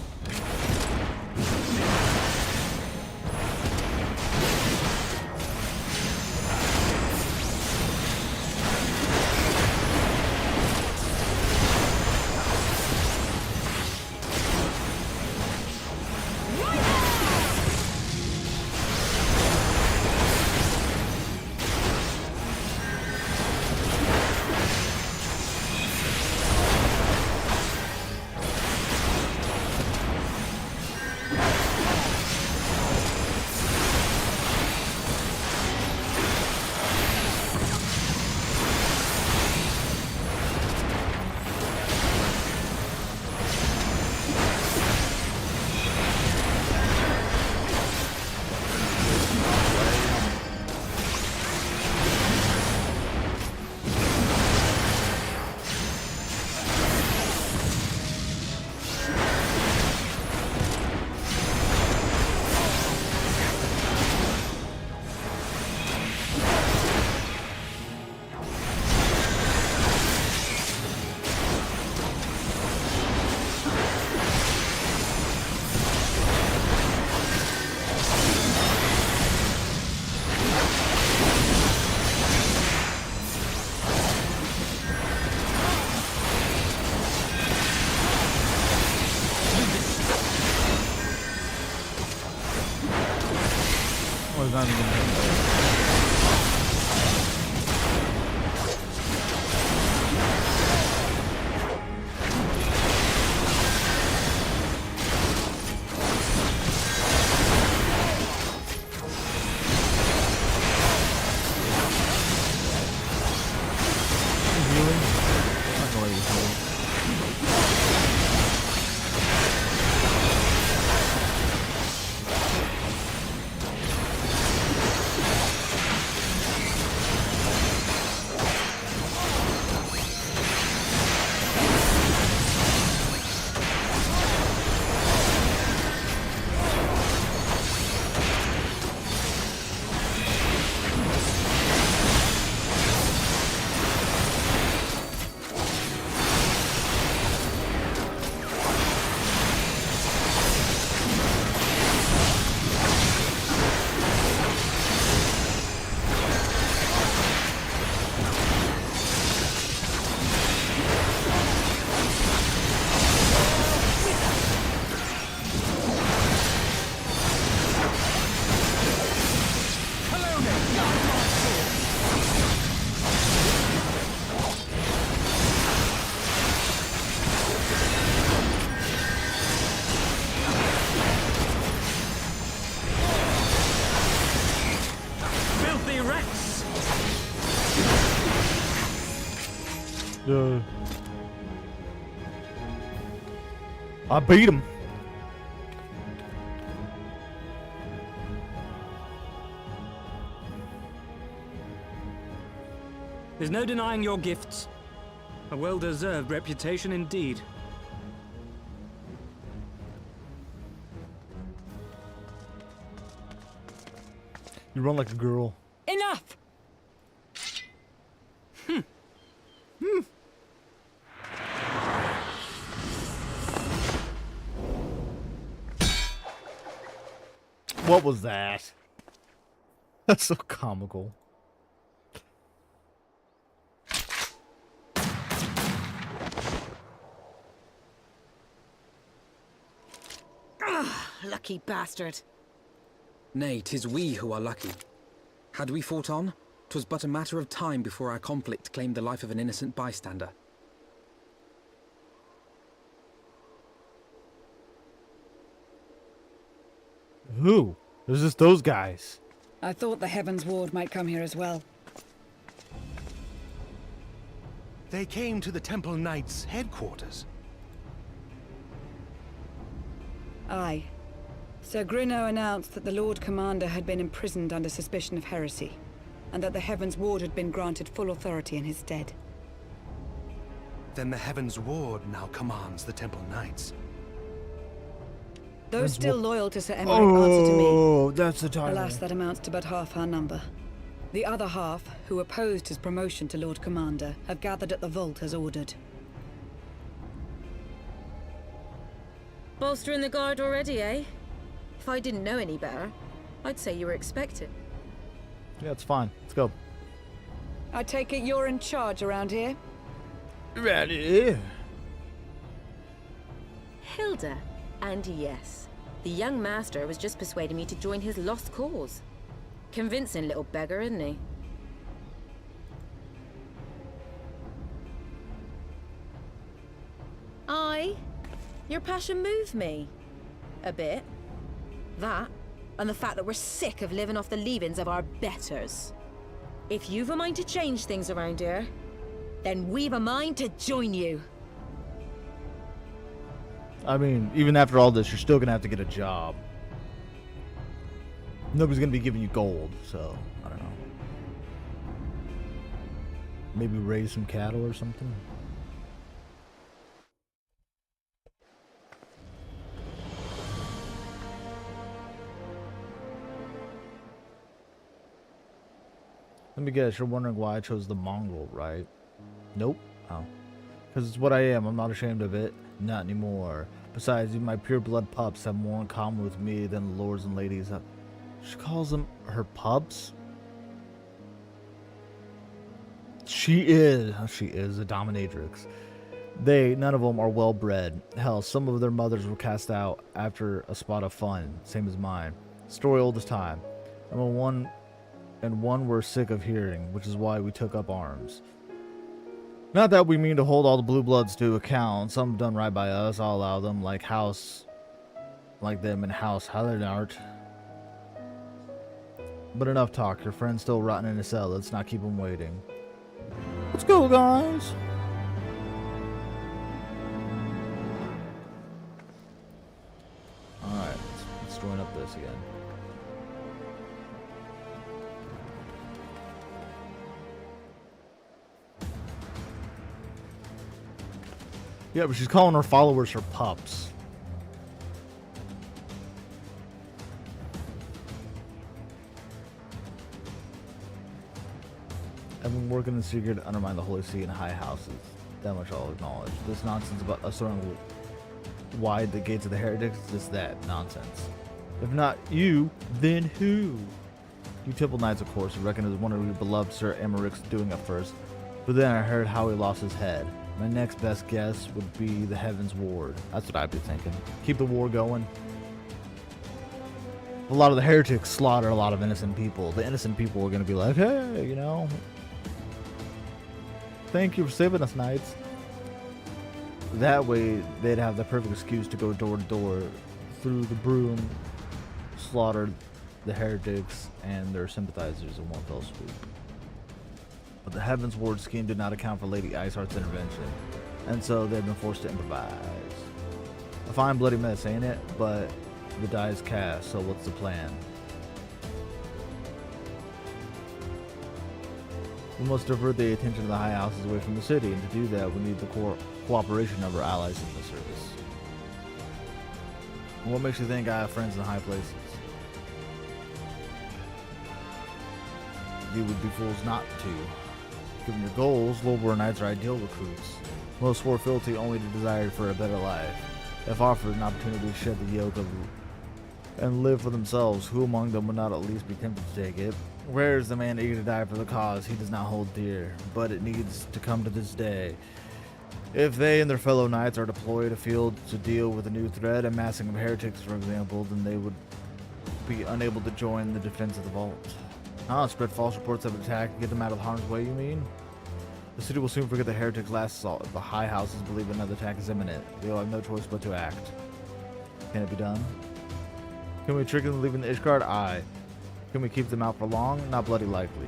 I beat him. There's no denying your gifts. A well-deserved reputation indeed. You run like a girl. Enough! What was that? That's so comical. Lucky bastard. Nay, 'tis we who are lucky. Had we fought on, 'twas but a matter of time before our conflict claimed the life of an innocent bystander. Who? There's just those guys. I thought the Heavensward might come here as well. They came to the Temple Knights' headquarters. Aye. Sir Grinno announced that the Lord Commander had been imprisoned under suspicion of heresy, and that the Heavensward had been granted full authority in his stead. Then the Heavensward now commands the Temple Knights. Those still loyal to Sir Emmerich answer to me. Oh, that's the title. Alas, that amounts to but half our number. The other half, who opposed his promotion to Lord Commander, have gathered at the vault as ordered. Bolstering the guard already, eh? If I didn't know any better, I'd say you were expected. Yeah, it's fine. Let's go. I take it you're in charge around here? Ready? Hilda. And yes, the young master was just persuading me to join his lost cause. Convincing little beggar, isn't he? Your passion moved me. A bit. That, and the fact that we're sick of living off the leavings of our betters. If you've a mind to change things around here, then we've a mind to join you. I mean, even after all this, you're still gonna have to get a job. Nobody's gonna be giving you gold, so I don't know. Maybe raise some cattle or something. Let me guess, you're wondering why I chose the mongrel, right? Nope. Oh. Because it's what I am. I'm not ashamed of it. Not anymore. Besides, even my pure blood pups have more in common with me than the lords and ladies. She calls them her pups? She is a dominatrix. None of them are well bred. Hell, some of their mothers were cast out after a spot of fun, same as mine. Story old as time. And one we're sick of hearing, which is why we took up arms. Not that we mean to hold all the blue bloods to account. Some done right by us, I'll allow them, like them in House Hallenart. But enough talk, your friend's still rotting in his cell. Let's not keep him waiting. Let's go, guys! Alright, let's join up this again. Yeah, but she's calling her followers her pups. I've been working in secret to undermine the Holy See and high houses. That much I'll acknowledge. This nonsense about us throwing wide the gates of the heretics is just that nonsense. If not you, then who? You Temple Knights, of course, you reckon it was one of your beloved Sir Emmerich's doing it first. But then I heard how he lost his head. My next best guess would be the Heavensward. That's what I'd be thinking. Keep the war going. A lot of the heretics slaughter a lot of innocent people. The innocent people are going to be like, hey, you know, thank you for saving us, knights. That way, they'd have the perfect excuse to go door to door through the broom, slaughter the heretics and their sympathizers in one fell swoop. But the Heavensward scheme did not account for Lady Iceheart's intervention, and so they've been forced to improvise. A fine bloody mess, ain't it? But the die is cast, so what's the plan? We must divert the attention of the high houses away from the city, and to do that, we need the cooperation of our allies in the service. And what makes you think I have friends in high places? You would be fools not to. Given your goals, Lord War Knights are ideal recruits. Most swore fealty only to desire for a better life. If offered an opportunity to shed the yoke of and live for themselves, who among them would not at least be tempted to take it? Rare is the man eager to die for the cause he does not hold dear, but it needs to come to this day. If they and their fellow knights are deployed afield to deal with a new threat, a massing of heretics, for example, then they would be unable to join the defense of the vault. Spread false reports of attack and get them out of harm's way, you mean? The city will soon forget the heretics' last assault if the high houses believe another attack is imminent. They will have no choice but to act. Can it be done? Can we trick them leaving the Ishgard? Aye. Can we keep them out for long? Not bloody likely.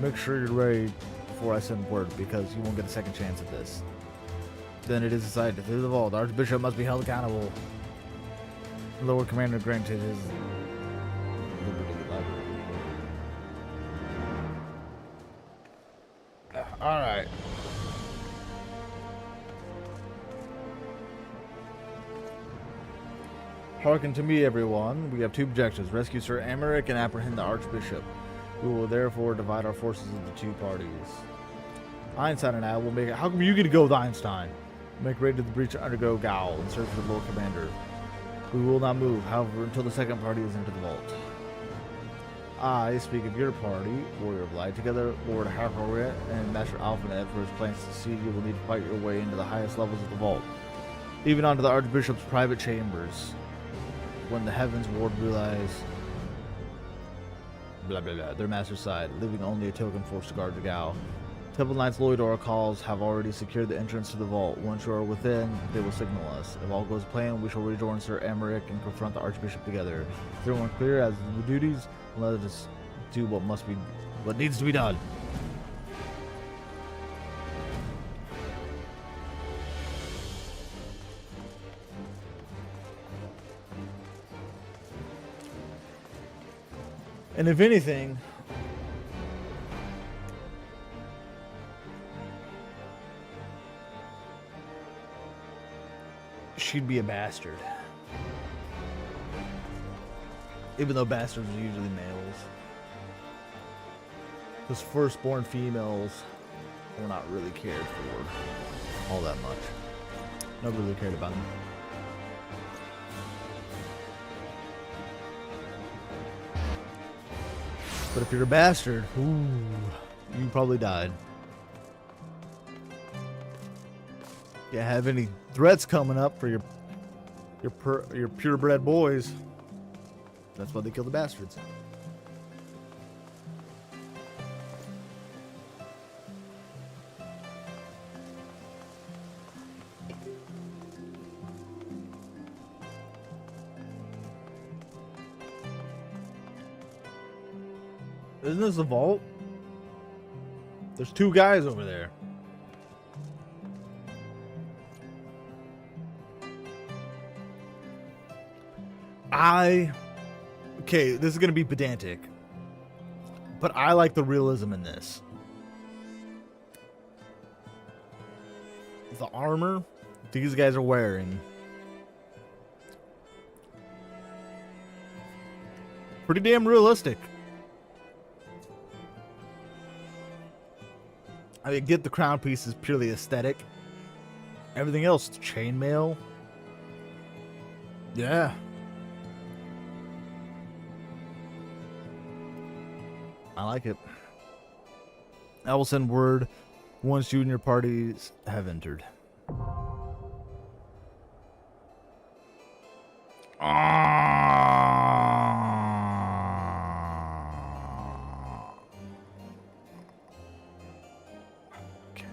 Make sure you're ready before I send word, because you won't get a second chance at this. Then it is decided through the vault, the Archbishop must be held accountable. The Lord Commander granted his Alright. Hearken to me, everyone. We have two objectives: rescue Sir Emmerich and apprehend the Archbishop. We will therefore divide our forces into two parties. Einstein and I will make it. How come you get to go with Einstein? Make ready to the breach to undergo Gao and search for the Lord Commander. We will not move, however, until the second party is into the vault. I speak of your party, Warrior of Light. Together, Lord Harfouret and Master Alphanet, for his plans to succeed, you will need to fight your way into the highest levels of the vault, even onto the Archbishop's private chambers. When the Heavensward realize their master's side, leaving only a token force to guard the Gao. Temple Knights Loidor calls have already secured the entrance to the vault. Once you are within, they will signal us. If all goes planned, we shall rejoin Sir Emmerich and confront the Archbishop together. Is everyone clear as to the duties? Let us do what needs to be done. And if anything, she'd be a bastard. Even though bastards are usually males. Because firstborn females were not really cared for all that much. Nobody really cared about them. But if you're a bastard, ooh, you probably died. You have any threats coming up for your purebred boys? That's why they kill the bastards. Isn't this the vault? There's two guys over there. Okay, this is going to be pedantic, but I like the realism in this. The armor these guys are wearing, pretty damn realistic. I mean, get the crown piece is purely aesthetic. Everything else, chainmail. Yeah. I like it. I will send word once you and your parties have entered. Okay.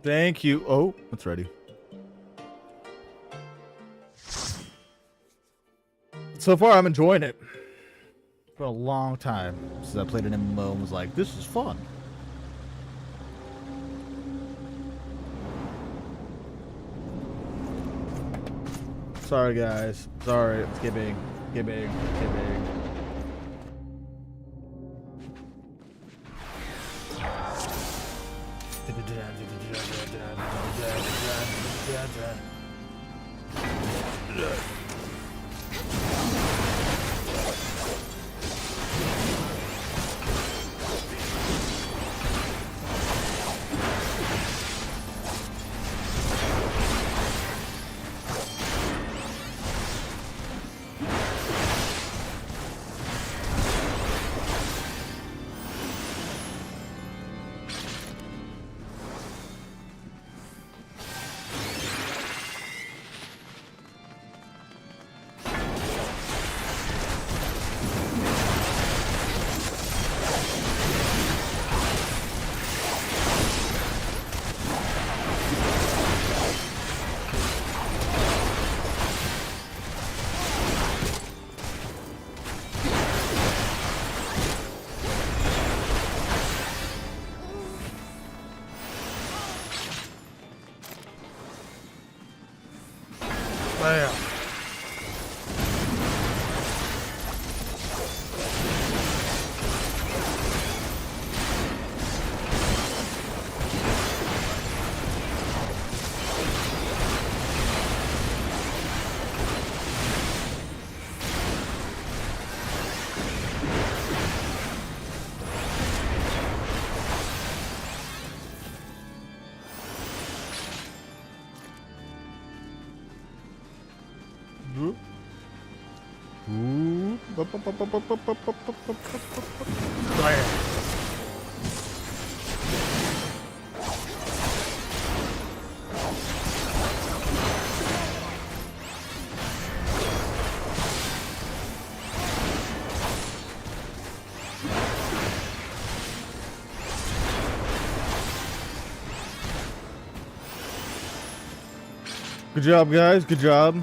Thank you. Oh, it's ready. So far, I'm enjoying it. For a long time since I played an MMO and was like, this is fun. Sorry, guys. Sorry. Let's get big. Get big. Get big. Bam. Good job, guys. Good job.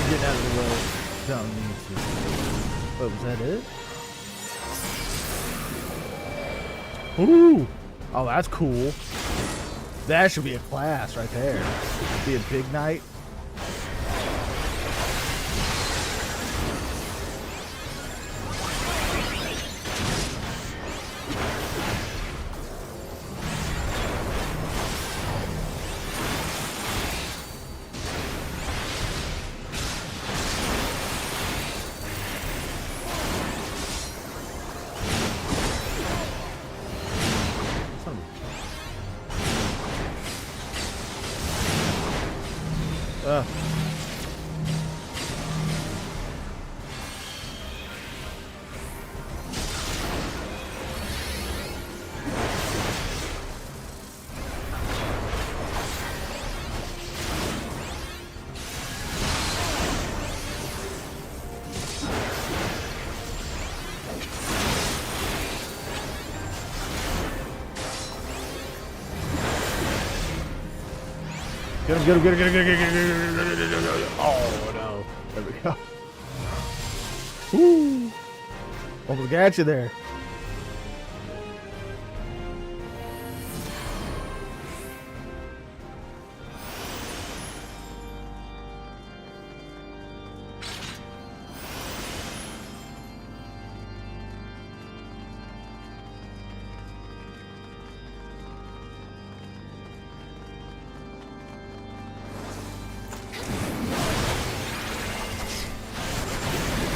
Get out of the way. Don't need to. What was that? It? Ooh! Oh, that's cool. That should be a class right there. Be a big knight. Get him, get him, get him, get him, get him, get him, get him, get him. Oh no. There we go. Woo! Almost got you there.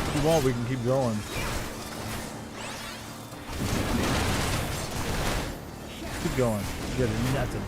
If you want, we can keep going. Keep going. You got nothing.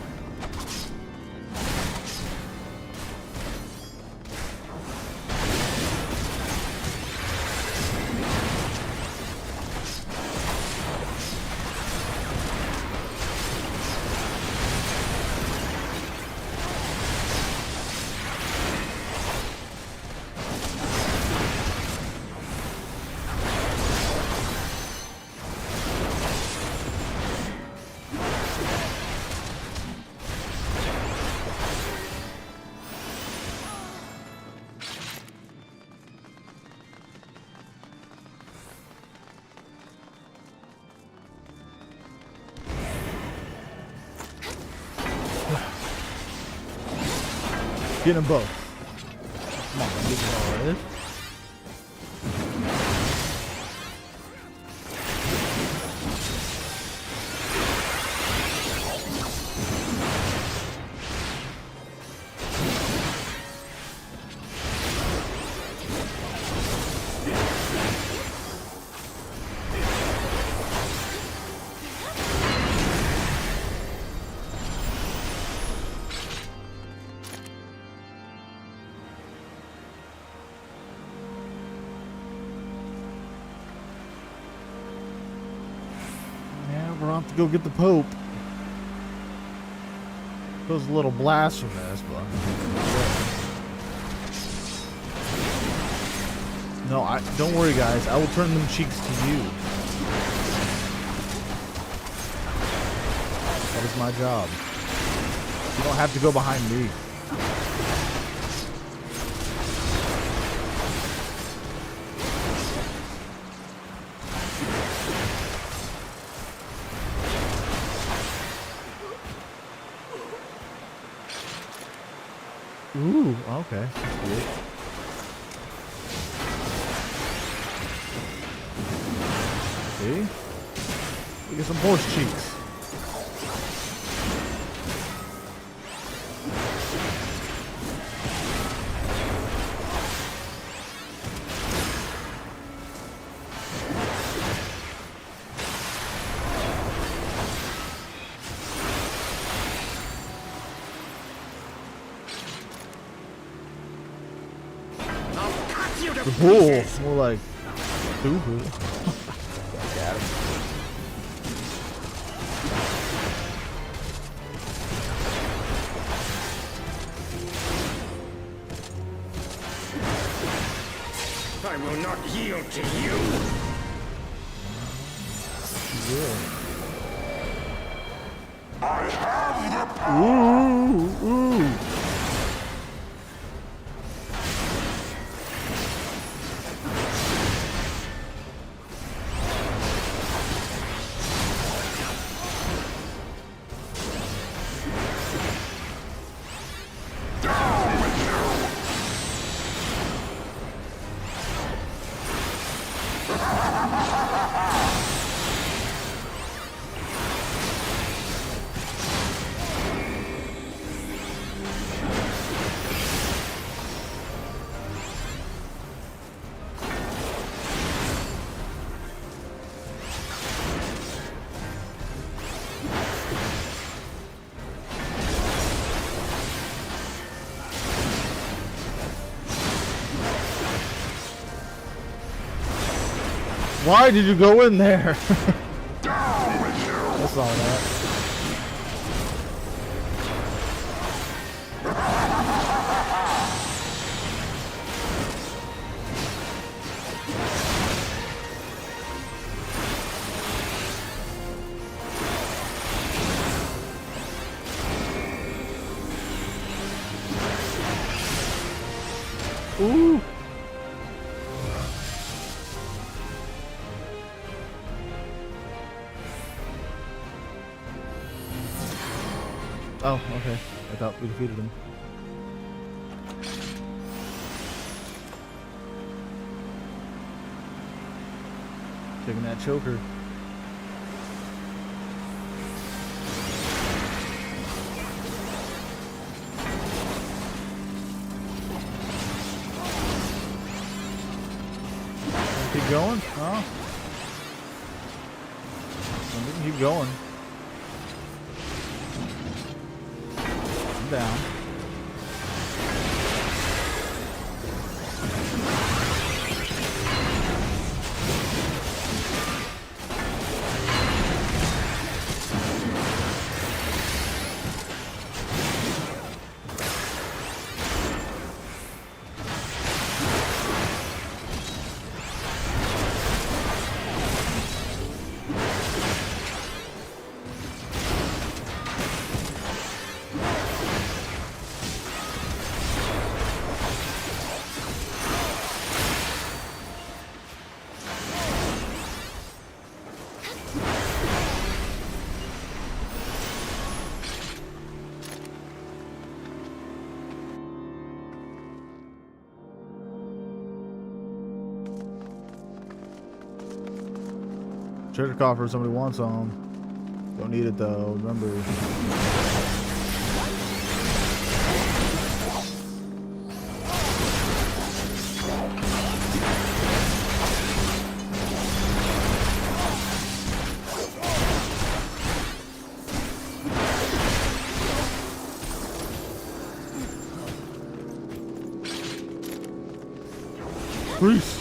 Get them both. Come on, get them all. We're off to go get the Pope. Feels a little blasphemous, but no, don't worry, guys. I will turn them cheeks to you. That is my job. You don't have to go behind me. Ooh, okay. That's weird. See? We get some horse cheeks. The bull, more like stupid. Got him. I will not yield to you. Yeah. I have the power. Ooh. Why did you go in there? That's all that. Ooh. Oh, okay. I thought we defeated him. Taking that choker. Keep going? Huh? We can keep going. Down. Treasure coffer, somebody wants some. Don't need it though, remember. Grease.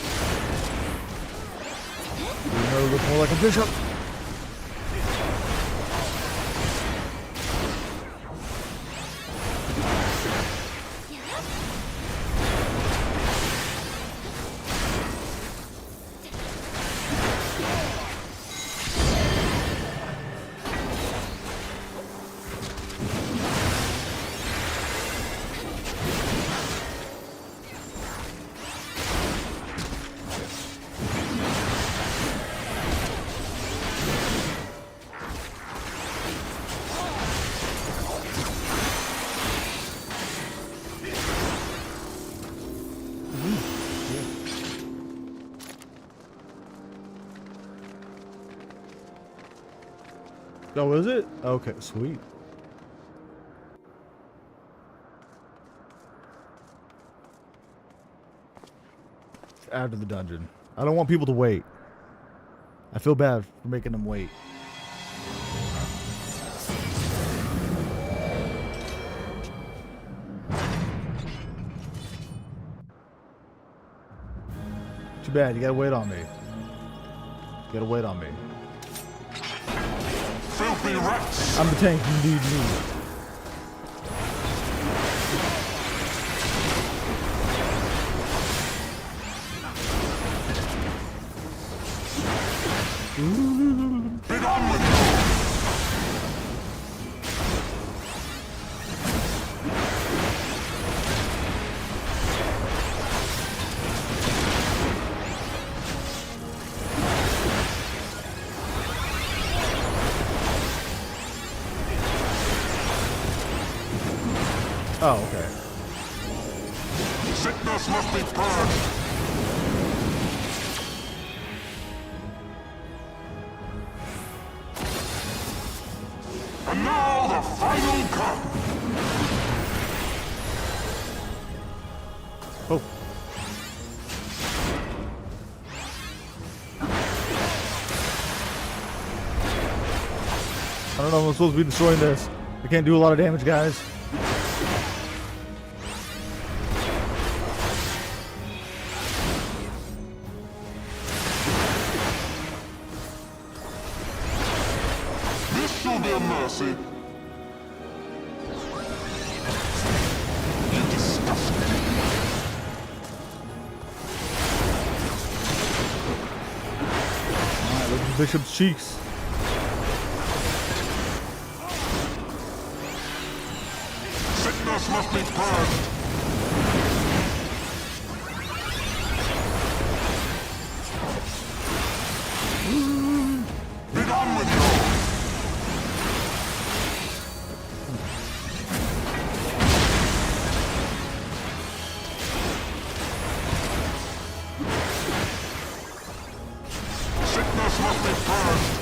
You know, look more like a bishop. Oh, is it? Okay, sweet. Add to the dungeon. I don't want people to wait. I feel bad for making them wait. Too bad, you gotta wait on me. You gotta wait on me. Filthy rats! I'm the tank you need me. Bid on with you! Oh, okay. Sickness must be purged! And now the final cut! Oh. I don't know if I'm supposed to be destroying this. I can't do a lot of damage, guys. This shall be a mercy. You disgust me. Alright, look at the bishop's cheeks. Sickness must be purged. Bid on with you. Sickness must be purged.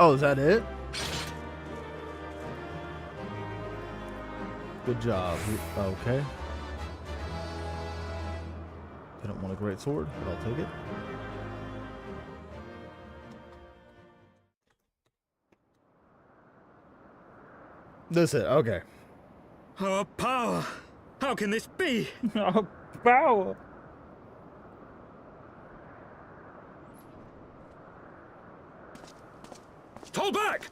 Oh, is that it? Good job. Okay. I don't want a great sword, but I'll take it. That's it. Okay. Our power! How can this be? Our power. Fall back!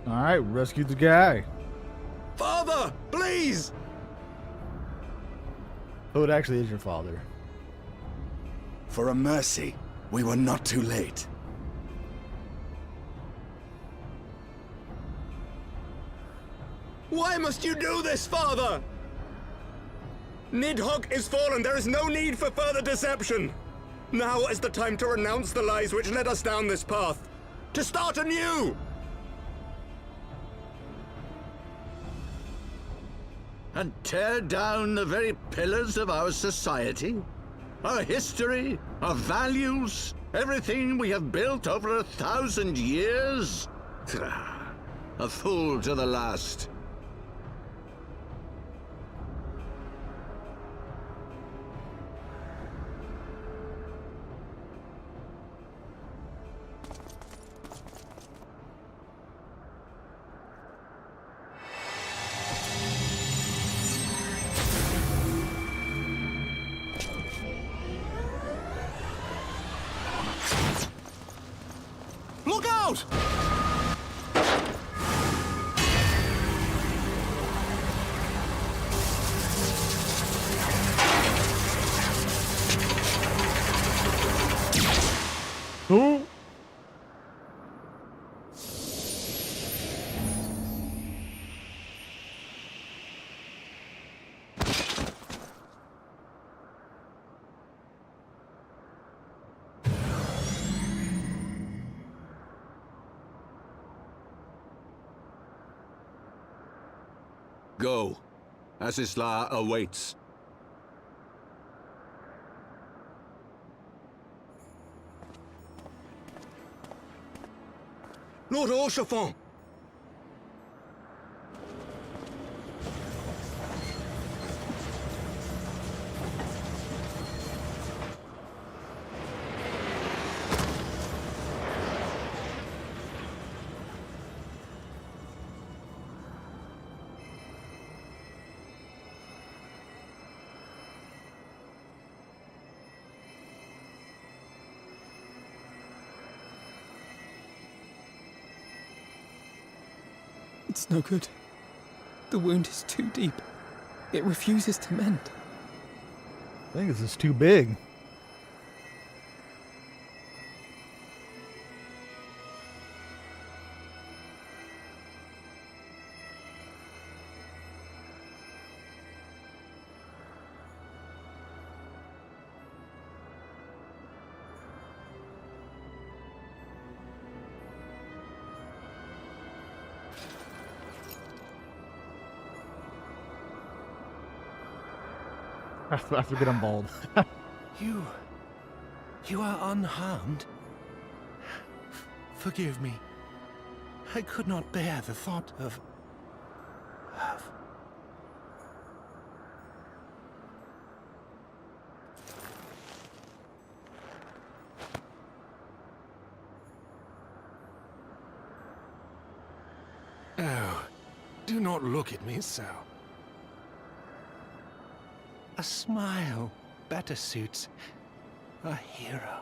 Alright, rescue the guy. Father, please! Oh, it actually is your father. For a mercy, we were not too late. Why must you do this, Father? Nidhogg is fallen. There is no need for further deception. Now is the time to renounce the lies which led us down this path. To start anew! And tear down the very pillars of our society? Our history, our values, everything we have built over 1,000 years? A fool to the last. Look out! Who? Go. Asisla awaits. Lord Orchefort! It's no good. The wound is too deep. It refuses to mend. I think this is too big. I forget I'm bald. You are unharmed? Forgive me. I could not bear the thought of... Oh, do not look at me so. A smile better suits a hero.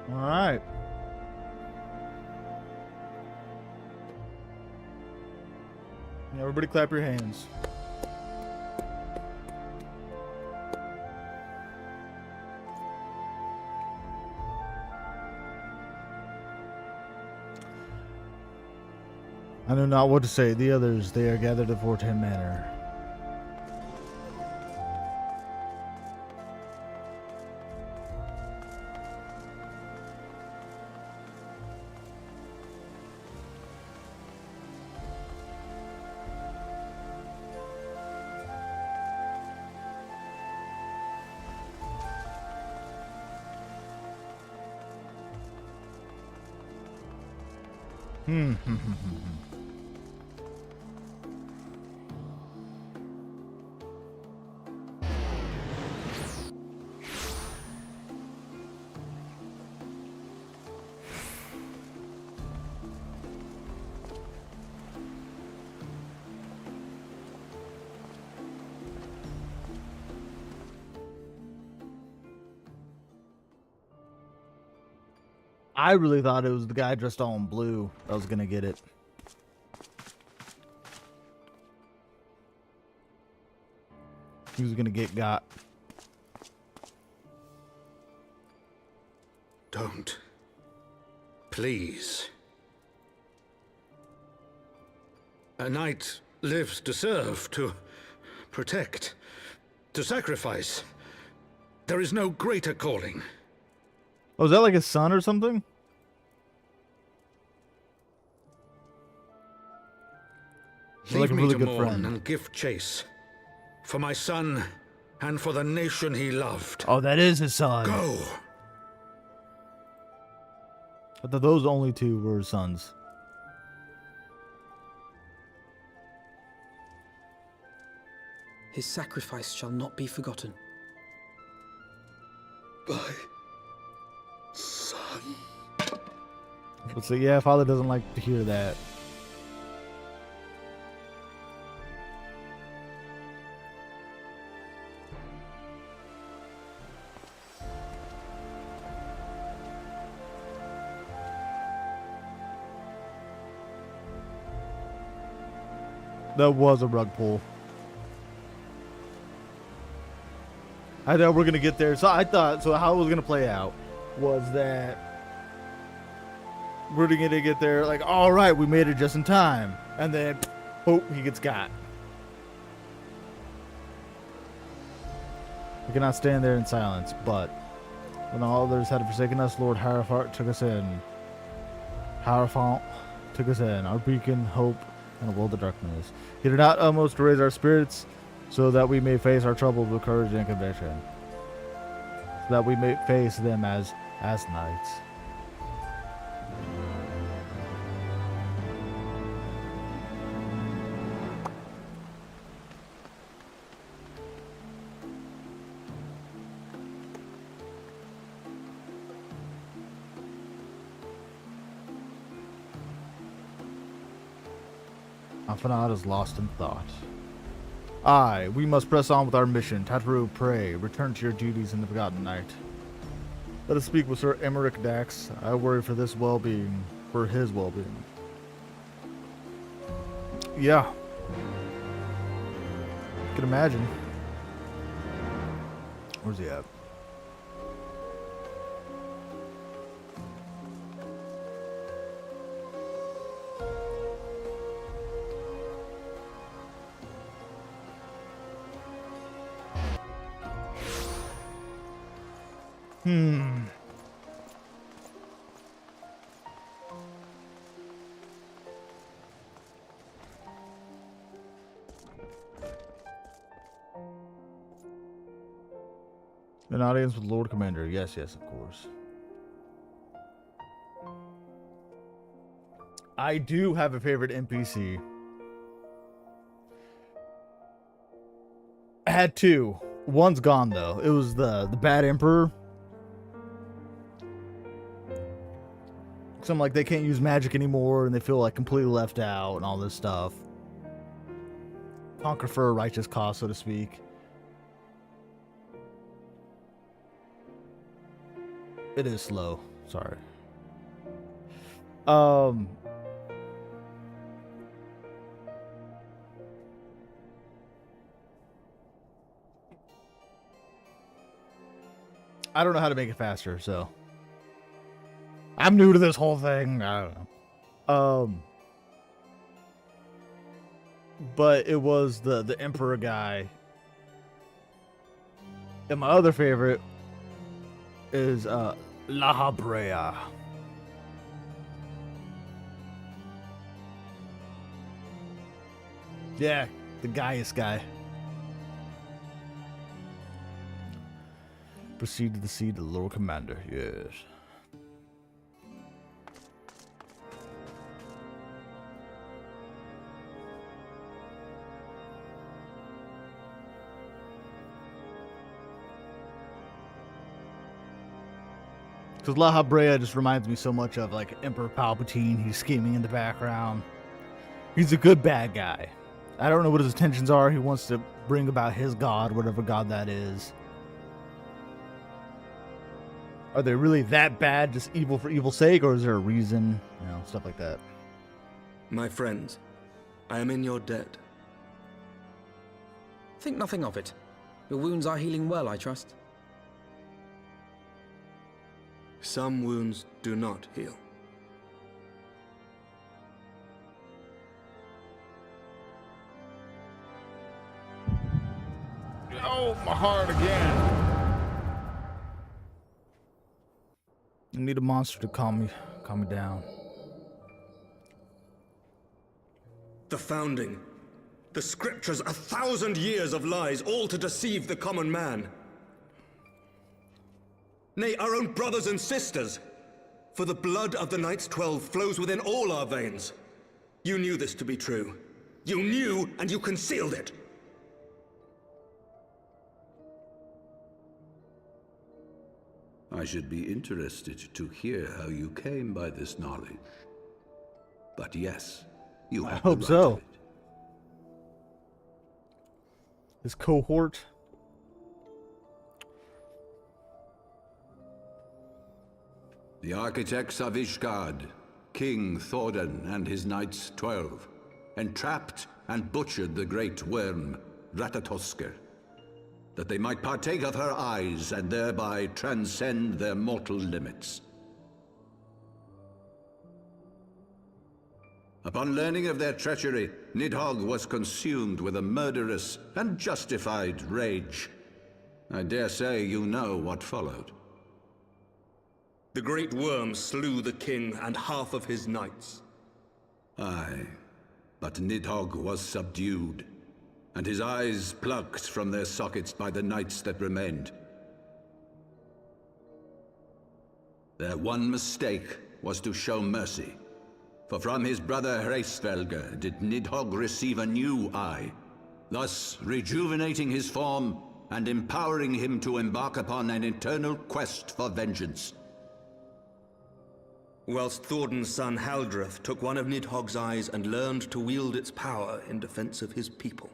All right. Everybody clap your hands. I know not what to say. The others, they are gathered at Fort Ham Manor. I really thought it was the guy dressed all in blue that was gonna get it. He was gonna get got. Don't. Please. A knight lives to serve, to protect, to sacrifice. There is no greater calling. Oh, is that like his son or something? Leave like a me really to good mourn friend. and give chase. For my son and for the nation he loved. Oh, that is his son. Go! I thought those only two were his sons. His sacrifice shall not be forgotten. My son. Let's say, yeah, father doesn't like to hear that. That was a rug pull. I thought we're gonna get there. So I thought, so how it was gonna play out was that we're gonna get there like, all right, we made it just in time, and then, oh, he gets got. We cannot stand there in silence, but when all others had forsaken us, Lord Hierophant took us in. Hierophant took us in, our beacon, hope, and a world of darkness. He did not almost to raise our spirits, so that we may face our troubles with courage and conviction, so that we may face them as knights. Afanad is lost in thought. Aye, we must press on with our mission. Tataru, pray, return to your duties in the Forgotten Night. Let us speak with Sir Emmerich Dax. I worry for this well-being, for his well-being. Yeah. I can imagine. Where's he at? An audience with Lord Commander. Yes, yes, of course. I do have a favorite NPC. I had two. One's gone though. It was the Bad Emperor. Some like they can't use magic anymore and they feel like completely left out and all this stuff. Conquer for a righteous cause, so to speak. It is slow. Sorry. I don't know how to make it faster, so I'm new to this whole thing. I don't know. But it was the Emperor guy. And my other favorite is La Habrea. Yeah, the Gaius guy. Proceed to the seat of the Lord Commander, yes. Because La Habrea just reminds me so much of like Emperor Palpatine. He's scheming in the background. He's a good bad guy. I don't know what his intentions are. He wants to bring about his god, whatever god that is. Are they really that bad, just evil for evil's sake, or is there a reason? You know, stuff like that. My friends, I am in your debt. Think nothing of it. Your wounds are healing well, I trust. Some wounds do not heal. Oh, my heart again. I need a monster to calm me down. The founding. The scriptures, 1,000 years of lies, all to deceive the common man. Nay, our own brothers and sisters. For the blood of the Knights 12 flows within all our veins. You knew this to be true. You knew, and you concealed it. I should be interested to hear how you came by this knowledge. But yes, you have I hope the right so. of it. His cohort. The architects of Ishgard, King Thordan and his Knights 12, entrapped and butchered the great worm, Ratatoskr, that they might partake of her eyes and thereby transcend their mortal limits. Upon learning of their treachery, Nidhogg was consumed with a murderous and justified rage. I dare say you know what followed. The great worm slew the king and half of his knights. Aye, but Nidhogg was subdued, and his eyes plucked from their sockets by the knights that remained. Their one mistake was to show mercy, for from his brother Hreysvelgr did Nidhogg receive a new eye, thus rejuvenating his form and empowering him to embark upon an eternal quest for vengeance. Whilst Thordan's son Haldreth took one of Nidhogg's eyes and learned to wield its power in defense of his people.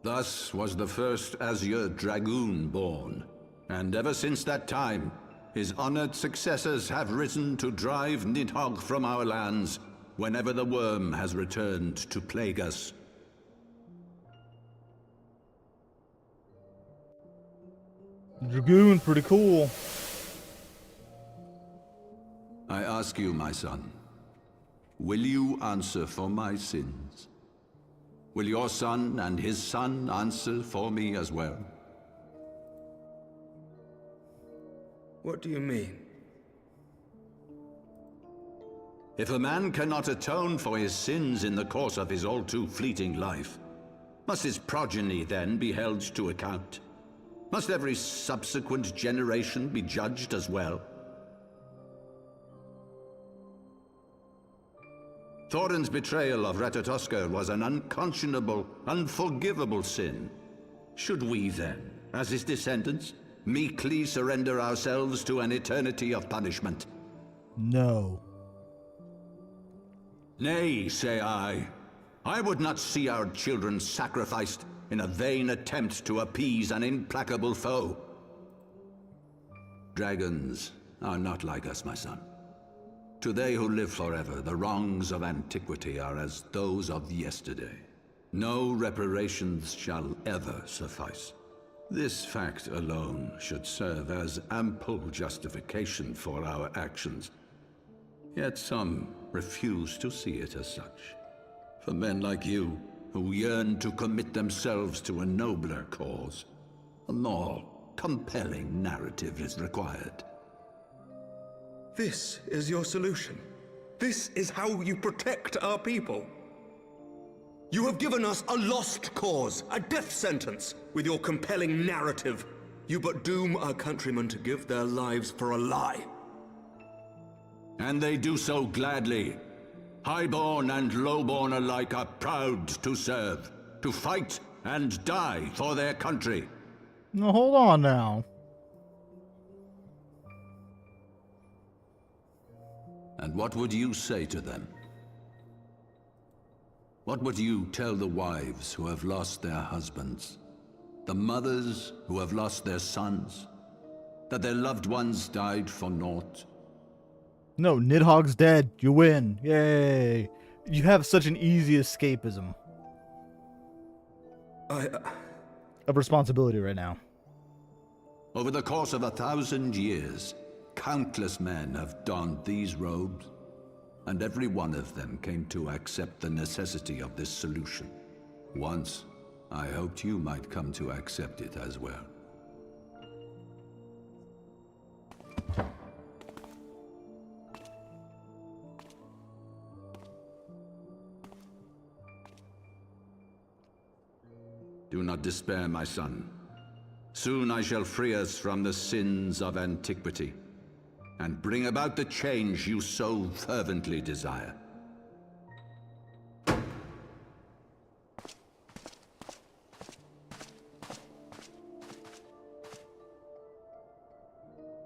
Thus was the first Azure Dragoon born, and ever since that time, his honored successors have risen to drive Nidhogg from our lands whenever the worm has returned to plague us. Dragoon, pretty cool. I ask you, my son, will you answer for my sins? Will your son and his son answer for me as well? What do you mean? If a man cannot atone for his sins in the course of his all too fleeting life, must his progeny then be held to account? Must every subsequent generation be judged as well? Thordan's betrayal of Ratatoskr was an unconscionable, unforgivable sin. Should we then, as his descendants, meekly surrender ourselves to an eternity of punishment? No. Nay, say I. I would not see our children sacrificed in a vain attempt to appease an implacable foe. Dragons are not like us, my son. To they who live forever, the wrongs of antiquity are as those of yesterday. No reparations shall ever suffice. This fact alone should serve as ample justification for our actions. Yet some refuse to see it as such. For men like you, who yearn to commit themselves to a nobler cause, a more compelling narrative is required. This is your solution. This is how you protect our people. You have given us a lost cause, a death sentence. With your compelling narrative, you but doom our countrymen to give their lives for a lie. And they do so gladly. Highborn and lowborn alike are proud to serve, to fight and die for their country. No, hold on now. And what would you say to them? What would you tell the wives who have lost their husbands? The mothers who have lost their sons? That their loved ones died for naught? No, Nidhogg's dead. You win. Yay. You have such an easy escapism of responsibility right now. Over the course of 1,000 years, countless men have donned these robes, and every one of them came to accept the necessity of this solution. Once, I hoped you might come to accept it as well. Do not despair, my son. Soon I shall free us from the sins of antiquity, and bring about the change you so fervently desire.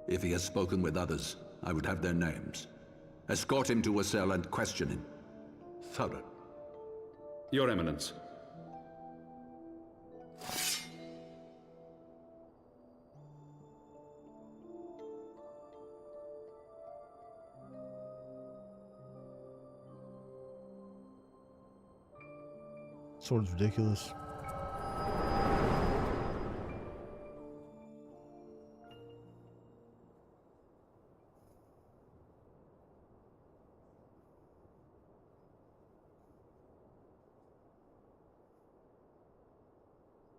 If he has spoken with others, I would have their names. Escort him to a cell and question him. Thorough. Your Eminence. Sword's ridiculous.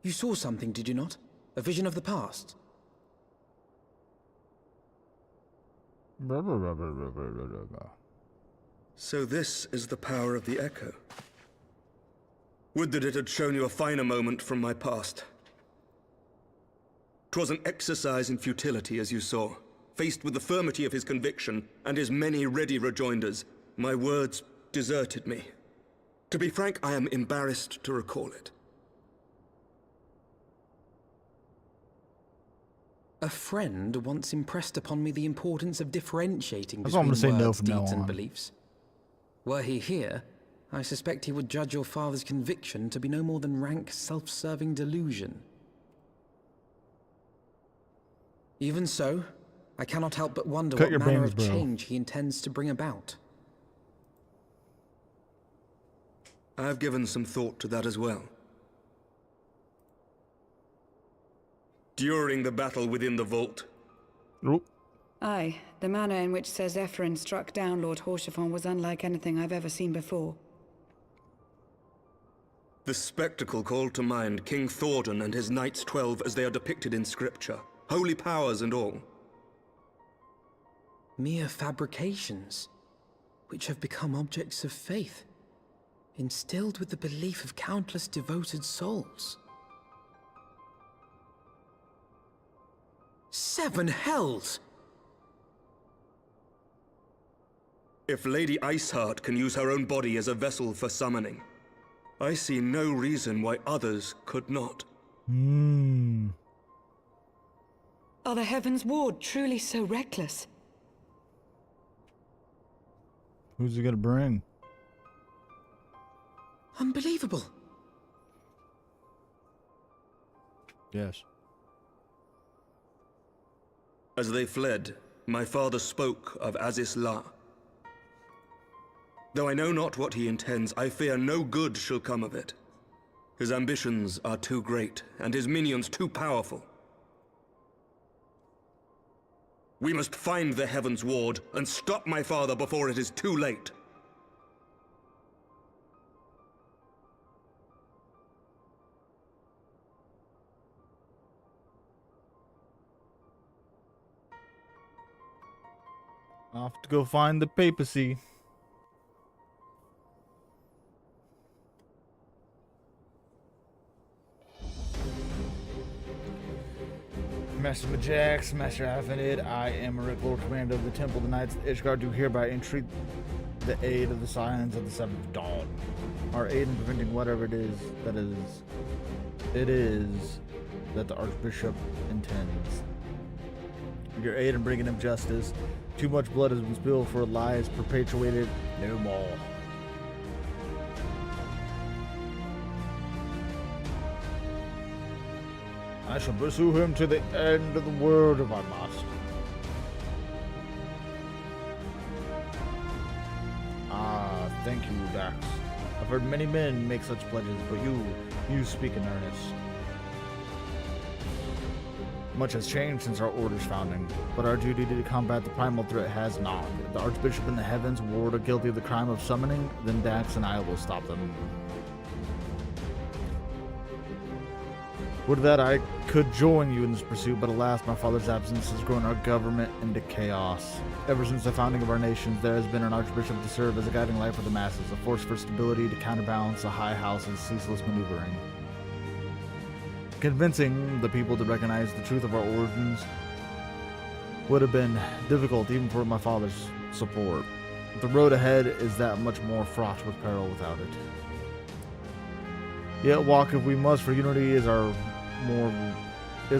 You saw something, did you not? A vision of the past? So this is the power of the Echo. Would that it had shown you a finer moment from my past. 'Twas an exercise in futility, as you saw. Faced with the firmity of his conviction and his many ready rejoinders, my words deserted me. To be frank, I am embarrassed to recall it. A friend once impressed upon me the importance of differentiating That's why I'm between gonna say no words, from now deeds, and on. beliefs. Were he here, I suspect he would judge your father's conviction to be no more than rank self-serving delusion. Even so, I cannot help but wonder Cut what your manner bangs, of bro. change he intends to bring about. I have given some thought to that as well. During the battle within the vault, Aye, the manner in which Sir Zephyrin struck down Lord Haurchefant was unlike anything I've ever seen before. the spectacle called to mind King Thordan and his Knights 12 as they are depicted in scripture, holy powers and all. Mere fabrications, which have become objects of faith, instilled with the belief of countless devoted souls. 7 hells! If Lady Iceheart can use her own body as a vessel for summoning, I see no reason why others could not. Are the Heavensward truly so reckless? Who's he gonna bring? Unbelievable. Yes. As they fled, my father spoke of Aziz La. Though I know not what he intends, I fear no good shall come of it. His ambitions are too great, and his minions too powerful. We must find the Heavensward and stop my father before it is too late. Off to go find the papacy. Master Majax, Master Athenid, I am Rick, Lord Commander of the Temple of the Knights of Ishgard, do hereby entreat the aid of the Scions of the Seventh Dawn. Our aid in preventing whatever it is that the Archbishop intends. Your aid in bringing him justice, Too much blood has been spilled for lies perpetuated no more. I shall pursue him to the end of the world if I must. Ah, thank you, Dax. I've heard many men make such pledges, but you speak in earnest. Much has changed since our order's founding, but our duty to combat the primal threat has not. If the Archbishop and the Heavensward are guilty of the crime of summoning, then Dax and I will stop them. Would that I could join you in this pursuit, but alas, my father's absence has grown our government into chaos. Ever since the founding of our nations, there has been an archbishop to serve as a guiding light for the masses, a force for stability to counterbalance the high house's ceaseless maneuvering. Convincing the people to recognize the truth of our origins would have been difficult even for my father's support. The road ahead is that much more fraught with peril without it. Yet walk if we must, for unity is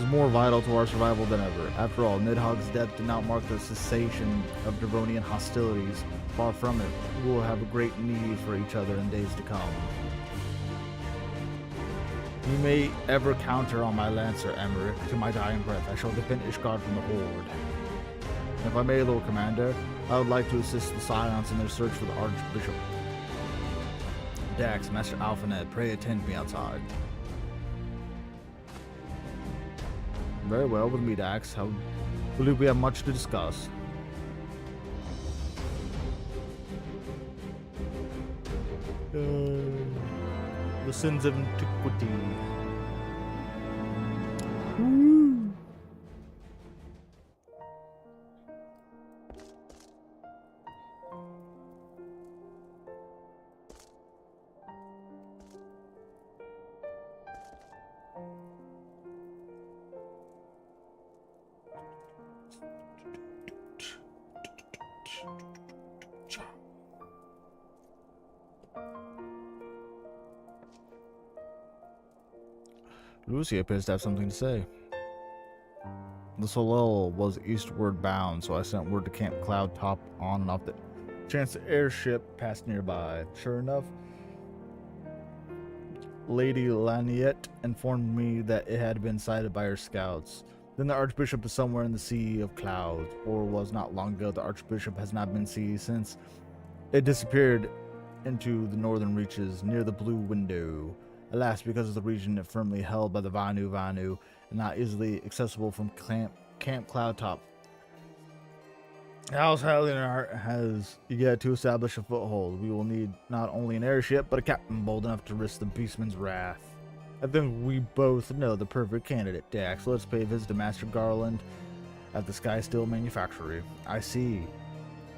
more vital to our survival than ever. After all, Nidhogg's death did not mark the cessation of Devonian hostilities. Far from it, we will have a great need for each other in days to come. You may ever counter on my lancer, Emmerich. To my dying breath, I shall defend Ishgard from the Horde. If I may, Lord Commander, I would like to assist the Scions in their search for the Archbishop. Dax, Master Alphanet, pray attend me outside. Very well with me, Dax. I believe we have much to discuss. The sins of antiquity. Lucy appears to have something to say. The Solel was eastward bound, so I sent word to Camp Cloud Top on and off the chance the airship passed nearby. Sure enough, Lady Laniette informed me that it had been sighted by her scouts. Then the Archbishop is somewhere in the Sea of Clouds, or was not long ago. The Archbishop has not been seen since it disappeared into the northern reaches near the Blue Window. Alas, because of the region firmly held by the Vanu and not easily accessible from Camp Cloudtop, House Hallinar has yet to establish a foothold. We will need not only an airship, but a captain bold enough to risk the beastman's wrath. I think we both know the perfect candidate, Dax. Let's pay a visit to Master Garland at the Sky Steel Manufactory. I see.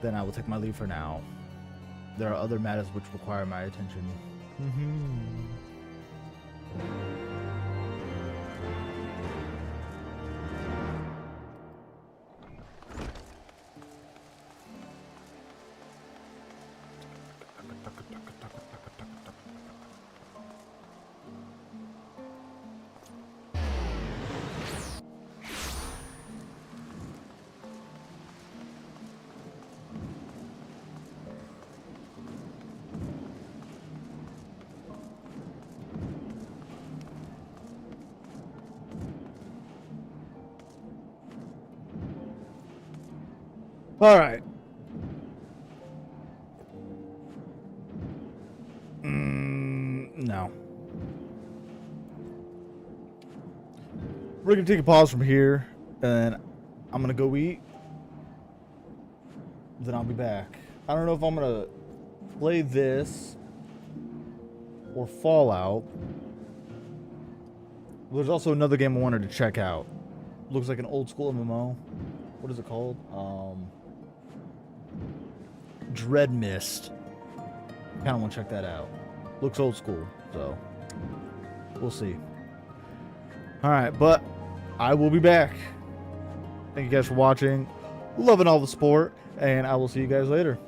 Then I will take my leave for now. There are other matters which require my attention. All right. No. We're going to take a pause from here, and I'm going to go eat. Then I'll be back. I don't know if I'm going to play this or Fallout. There's also another game I wanted to check out. Looks like an old school MMO. What is it called? Dread Mist. Kind of want to check that out. Looks old school, so we'll see. All right, but I will be back. Thank you guys for watching. Loving all the support, and I will see you guys later.